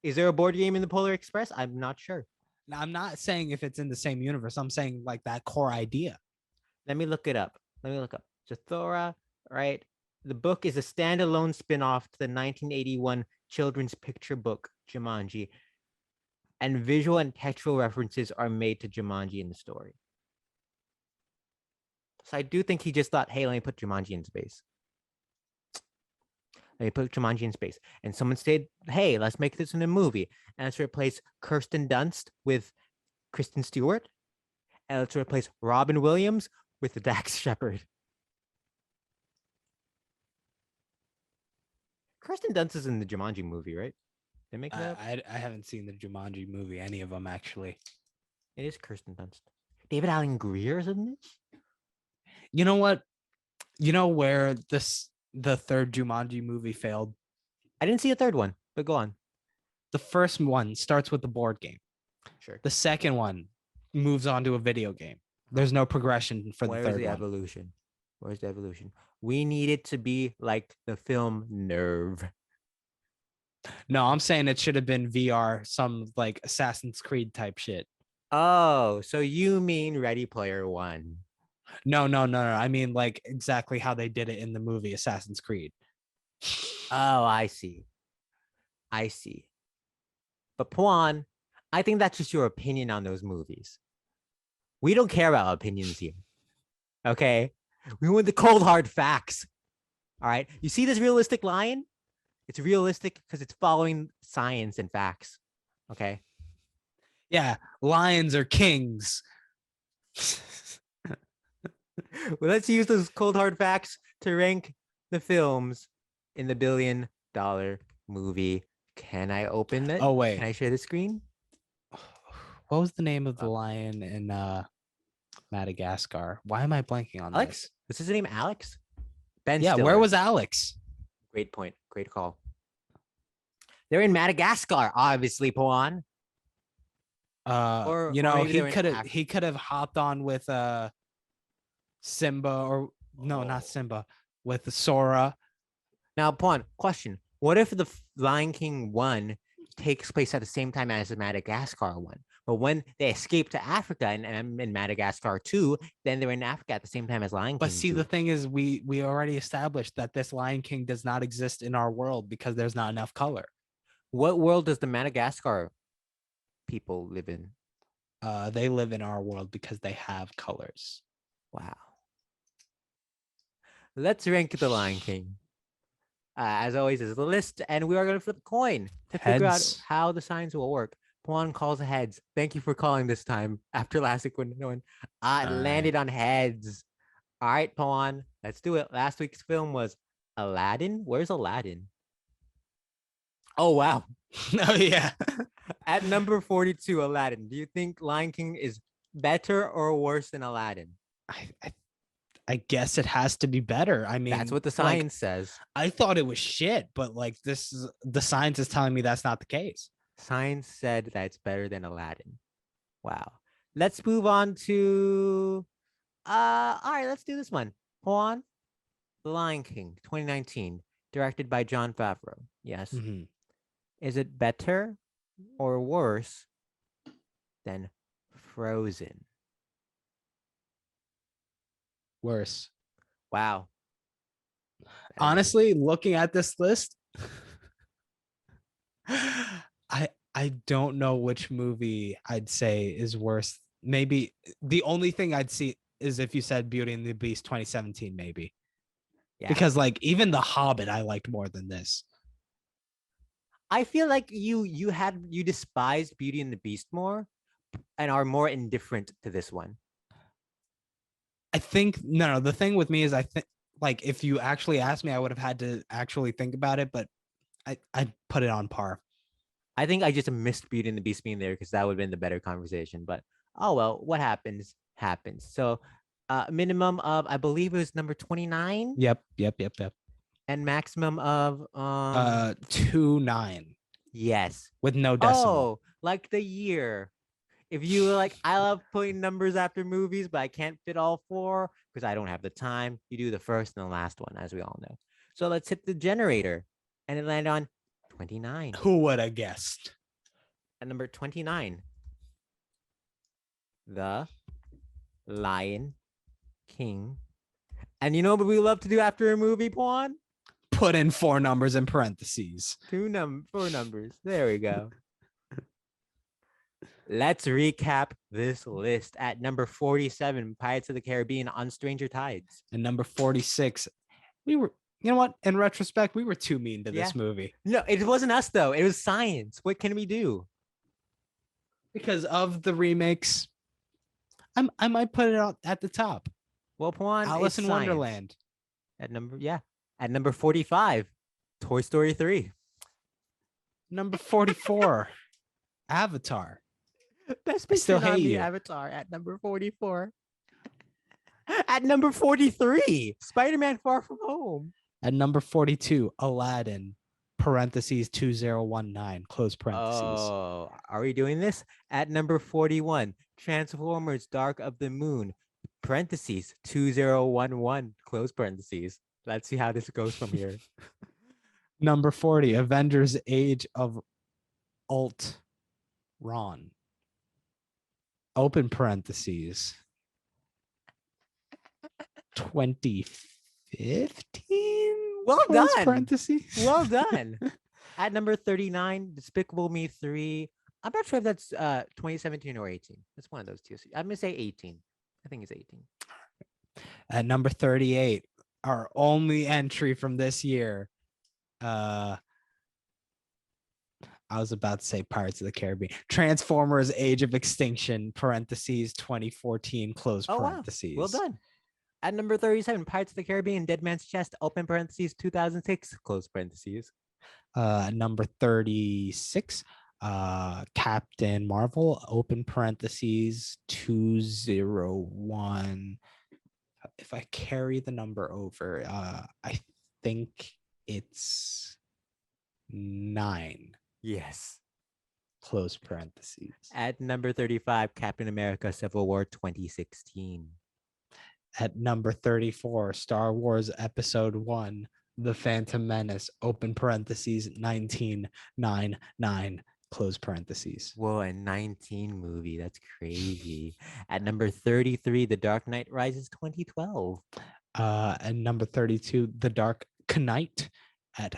Is there a board game in the Polar Express? I'm not sure. Now, I'm not saying if it's in the same universe. I'm saying like that core idea. Let me look it up. Zathura, right? The book is a standalone spin-off to the 1981 children's picture book, Jumanji. And visual and textual references are made to Jumanji in the story. So I do think he just thought, hey, let me put Jumanji in space. Let me put Jumanji in space. And someone said, hey, let's make this in a movie. And let's replace Kirsten Dunst with Kristen Stewart. And let's replace Robin Williams with Dax Shepard. Kirsten Dunst is in the Jumanji movie, right? They make that. I haven't seen the Jumanji movie, any of them actually. It is Kirsten Dunst. David Allen Greer is in this. You know what? You know where the third Jumanji movie failed? I didn't see a third one, but go on. The first one starts with the board game. Sure. The second one moves on to a video game. There's no progression for the third one. Where's the evolution? We need it to be like the film Nerve. No, I'm saying it should have been VR, some like Assassin's Creed type shit. Oh, so you mean Ready Player One? No. I mean like exactly how they did it in the movie Assassin's Creed. Oh, I see. But Pawan, I think that's just your opinion on those movies. We don't care about opinions here. Okay? We want the cold hard facts. All right? You see this realistic lion? It's realistic because it's following science and facts. Okay? Yeah, lions are kings. Well, let's use those cold hard facts to rank the films in the $1 billion movie. Can I open it? Oh, wait. Can I share the screen? What was the name of the lion in Madagascar? Why am I blanking on Alex? this? Was his name Alex? Ben Yeah, Stiller. where was Alex? Great point. Great call. They're in Madagascar, obviously, Pawan. He could have hopped on with Simba or no, not Simba, with Sora. Now, Pawan, question. What if the Lion King 1 takes place at the same time as the Madagascar 1? But when they escape to Africa and in Madagascar 2, then they're in Africa at the same time as Lion King. But see, 2. the thing is, we already established that this Lion King does not exist in our world because there's not enough color. What world does the Madagascar people live in? They live in our world because they have colors. Wow. Let's rank the Lion King. As always, is the list, and we are going to flip a coin to figure out Heads. how the signs will work. Juan calls heads. Thank you for calling this time after last week when no one All landed on heads. All right, Pawan, let's do it. Last week's film was Aladdin. Where's Aladdin? Oh, wow. Oh yeah. At number 42, Aladdin. Do you think Lion King is better or worse than Aladdin? I, I I guess it has to be better. I That's mean, what the like, science says. I thought it was shit, but like this is the science is telling me that's not the case. Science said that it's better than Aladdin. Wow. Let's move on to all right, let's do this one. Juan, The Lion King, 2019, directed by Jon Favreau. Yes. Mhm. Is it better or worse than Frozen? Worse. Wow. Honestly, looking at this list, I don't know which movie I'd say is worse. Maybe the only thing I'd see is if you said Beauty and the Beast 2017, maybe. Yeah. Because like even The Hobbit I liked more than this. I feel like you despised Beauty and the Beast more and are more indifferent to this one. I think no, the thing with me is I think like if you actually asked me, I would have had to actually think about it, but I'd put it on par. I think I just missed Beauty and the Beast being there because that would have been the better conversation. But oh well, what happens happens. So minimum of I believe it was number 29 Yep. and maximum of 2-9 yes. with no decimal. Oh, like the year. If you were like, I love putting numbers after movies, but I can't fit all four because I don't have the time. You do the first and the last one, as we all know. So let's hit the generator, and it landed on 29. Who would have guessed? At number 29, The Lion King. And you know what we love to do after a movie, Pawn? Put in 4 numbers in parentheses. Four numbers. There we go. Let's recap this list. At number 47, Pirates of the Caribbean on Stranger Tides. And number 46, we were, you know what? In retrospect, we were too mean to Yeah. this movie. No, it wasn't us though. It was science. What can we do? Because of the remakes, I might put it out at the top. Well, Pawan, Alice it's in science. Wonderland. At number 45, Toy Story 3. Number 44, Avatar. Best Still picture on hate the you. Avatar at number 44. At number 43, Spider-Man Far From Home. At number 42, Aladdin, parentheses 2019, close parentheses. Oh, are we doing this? At number 41, Transformers Dark of the Moon, parentheses 2011, close parentheses. Let's see how this goes from here. Number 40, Avengers Age of Ultron, open parentheses 2015. Well close done. Parentheses. Well done. At number 39, Despicable Me 3. I'm not sure if that's 2017 or 18. It's one of those two. I'm going to say 18. I think it's 18. At number 38, our only entry from this year. I was about to say Pirates of the Caribbean. Transformers Age of Extinction, parentheses 2014, close parentheses. Wow. Well done. At number 37, Pirates of the Caribbean, Dead Man's Chest, open parentheses 2006, close parentheses. Number 36, Captain Marvel, open parentheses 201. If I carry the number over, I think it's 9. Yes. Close parentheses. At number 35, Captain America Civil War 2016. At number 34, Star Wars Episode 1, The Phantom Menace, open parentheses 1999, close parentheses. Whoa, a 19 movie. That's crazy. At number 33, The Dark Knight Rises 2012. And number 32, The Dark Knight at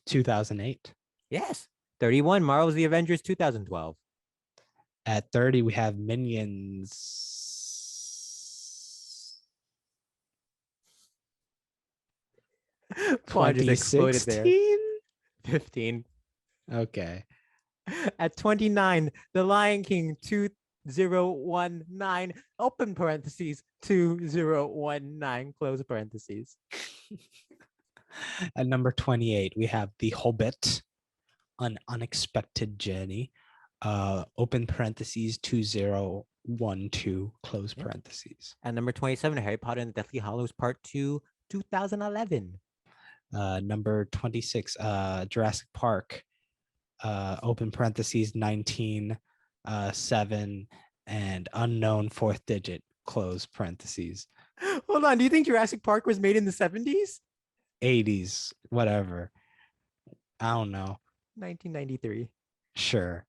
2008. Yes. 31, Marvel's The Avengers 2012. At 30, we have Minions. Pawan just exploded there. 2016. 15. Okay. At 29, The Lion King 2019, open parentheses, 2019, close parentheses. At number 28, we have The Hobbit, An Unexpected Journey, open parentheses, 2012, close Yeah. parentheses. At number 27, Harry Potter and the Deathly Hallows Part 2, 2011. Number 26, Jurassic Park, open parentheses, 19, 7, and unknown fourth digit, close parentheses. Hold on, do you think Jurassic Park was made in the 70s? 80s, whatever. I don't know. 1993. Sure.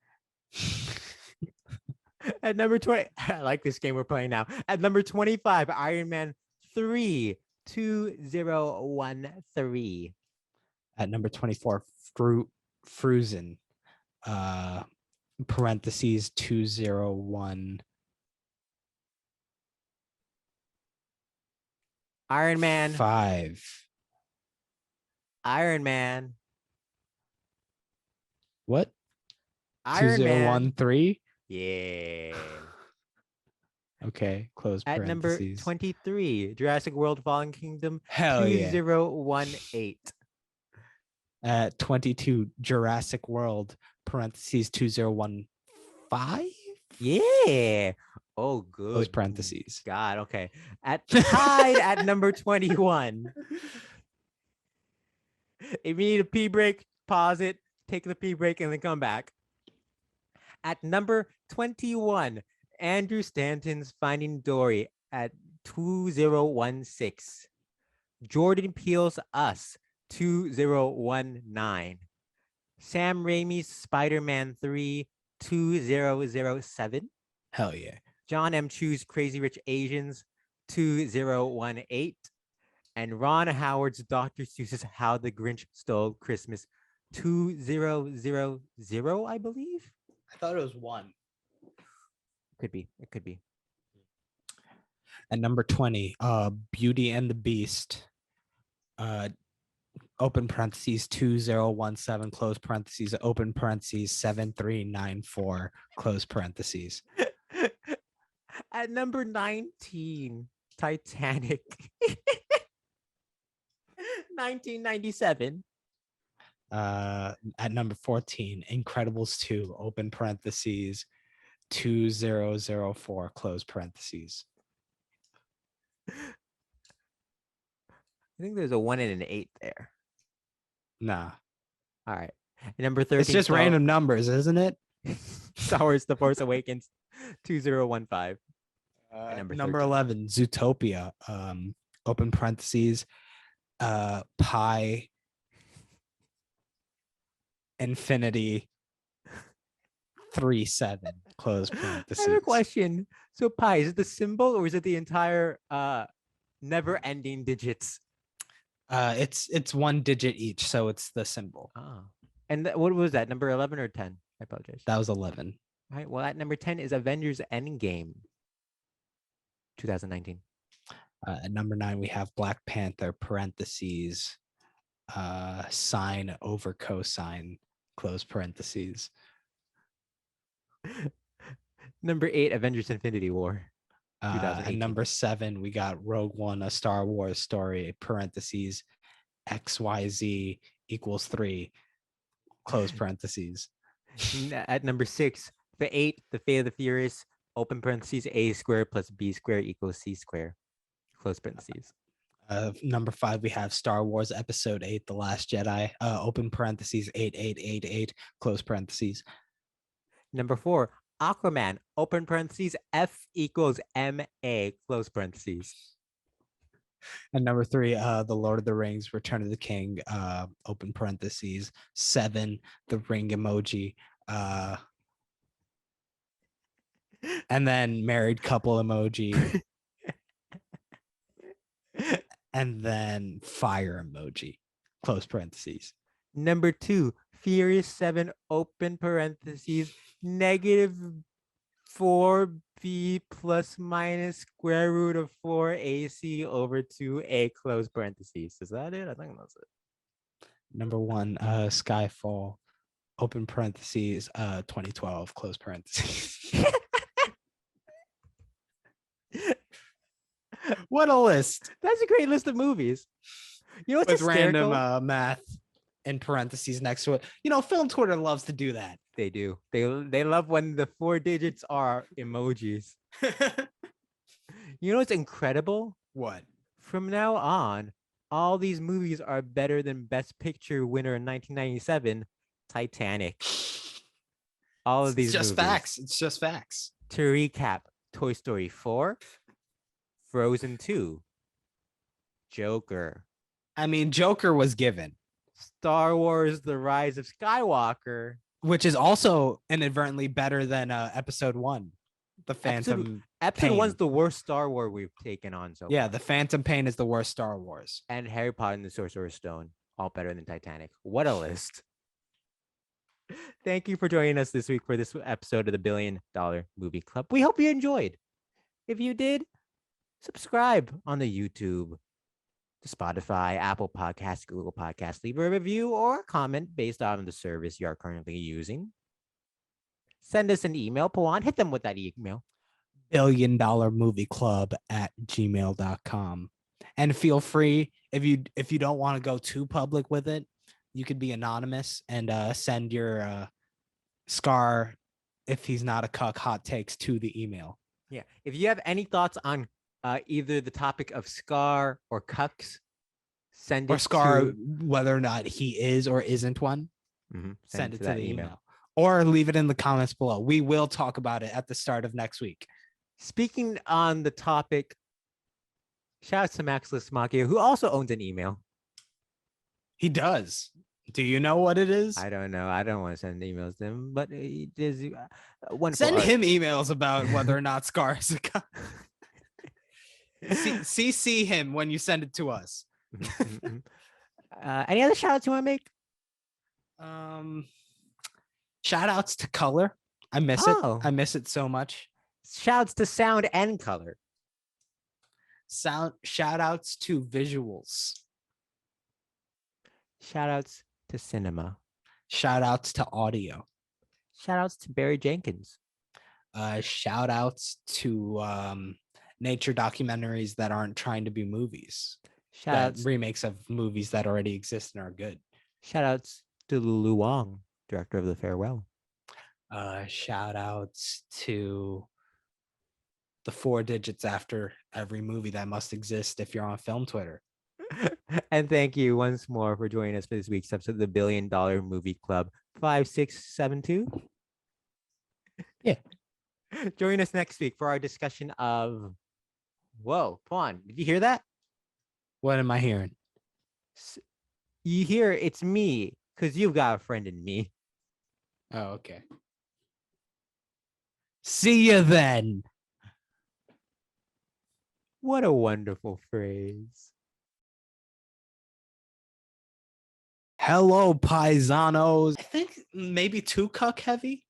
At number 20, I like this game we're playing now. At number 25, Iron Man 3, 2013. At number 24, Frozen, parentheses, 201. Iron Man. 5. Iron Man. What? Iron Man. 2013? Yeah. Okay, close At number parentheses. 23, Jurassic World Fallen Kingdom, Hell yeah. 2018. At 22, Jurassic World, parentheses, 2015? Yeah. Oh, good. Close parentheses. God, okay. Tied at number 21. If you need a pee break, pause it, take the pee break, and then come back. At number 21, Andrew Stanton's Finding Dory at 2016. Jordan Peele's Us, 2019. Sam Raimi's Spider-Man 3, 2007. Hell yeah. John M. Chu's Crazy Rich Asians, 2018. And Ron Howard's Dr. Seuss's How the Grinch Stole Christmas, 2000, I believe. I thought it was 1. Could be. It could be. At number 20, Beauty and the Beast, open parentheses, 2017, close parentheses, open parentheses, 7394, close parentheses. At number 19, Titanic, 1997. At number 14, Incredibles 2, open parentheses, 2004, close parentheses. I think there's a 1 and an 8 there. Nah. All right. Number 13. It's just random numbers, isn't it? Star Wars The Force Awakens, 2015. Number 11, Zootopia, open parentheses, pi infinity 37, close parentheses. I have a question. So pi, is it the symbol or is it the entire never-ending digits? It's one digit each, so it's the symbol. Ah. And what was that? Number 11 or 10? I apologize. That was 11. All right. Well, at number 10 is Avengers Endgame, 2019. At number 9, we have Black Panther, parentheses, sine over cosine, close parentheses. Number 8, Avengers Infinity War. At number 7, we got Rogue One, a Star Wars story, parentheses, XYZ equals 3, close parentheses. At number 6, the 8, The Fate of the Furious, open parentheses, A squared plus B squared equals C squared, close parentheses. Number 5, we have Star Wars Episode 8, The Last Jedi, open parentheses, 8888, close parentheses. Number 4, Aquaman, open parentheses, F equals MA, close parentheses. And number 3, The Lord of the Rings, Return of the King, open parentheses, 7, the ring emoji, and then married couple emoji, and then fire emoji, close parentheses. Number 2, Furious 7, open parentheses, negative 4b plus minus square root of 4ac over 2a close parentheses. Is that it? I think that's it. Number one, Skyfall, open parentheses, 2012, close parentheses. What a list. That's a great list of movies. You know what's With random hysterical? math in parentheses next to it. You know, film Twitter loves to do that. They do. They love when the 4 digits are emojis. You know what's incredible? What? From now on, all these movies are better than Best Picture winner in 1997, Titanic. All of these It's just movies. facts. It's just facts. To recap, Toy Story 4, Frozen 2, Joker, I mean, Joker was given, Star Wars: The Rise of Skywalker. which is also inadvertently better than Episode 1, The Phantom. Episode Pain. 1's the worst Star Wars we've taken on so Yeah, far. The Phantom Pain is the worst Star Wars. And Harry Potter and the Sorcerer's Stone, all better than Titanic. What a list. Thank you for joining us this week for this episode of the $1 Billion Movie Club. We hope you enjoyed. If you did, subscribe on the YouTube, the Spotify, Apple Podcasts, Google Podcasts. Leave a review or a comment based on the service you are currently using. Send us an email. Pawan, hit them with that email. billiondollarmovieclub@gmail.com. And feel free, if you don't want to go too public with it, you could be anonymous and send your Scar, if he's not a cuck, hot takes to the email. Yeah. If you have any thoughts on either the topic of Scar or cucks, send it Or Scar, to whether or not he is or isn't one, send it to that the email. Or leave it in the comments below. We will talk about it at the start of next week. Speaking on the topic, shout out to Max Lismachia, who also owns an email. He does. Do you know what it is? I don't know. I don't want to send emails to him, but he does wonderful Send art. him emails about whether or not Scar is a cuck. CC him when you send it to us. Any other shout outs you want to make? Shout outs to color. I miss it. I miss it so much. Shouts to sound and color. Shout outs to visuals. Shout outs to cinema. Shout outs to audio. Shout outs to Barry Jenkins. Shout outs to nature documentaries that aren't trying to be movies. Shout outs remakes of movies that already exist and are good. Shout outs to Lulu Wong, director of The Farewell. Shout outs to the 4 digits after every movie that must exist if you're on film Twitter. And thank you once more for joining us for this week's episode of the $1 Billion Movie Club 5672. Yeah. Join us next week for our discussion of. Whoa, Pawan, did you hear that? What am I hearing? You hear it's me, because you've got a friend in me. Oh, okay. See you then. What a wonderful phrase. Hello, paisanos. I think maybe too cuck heavy.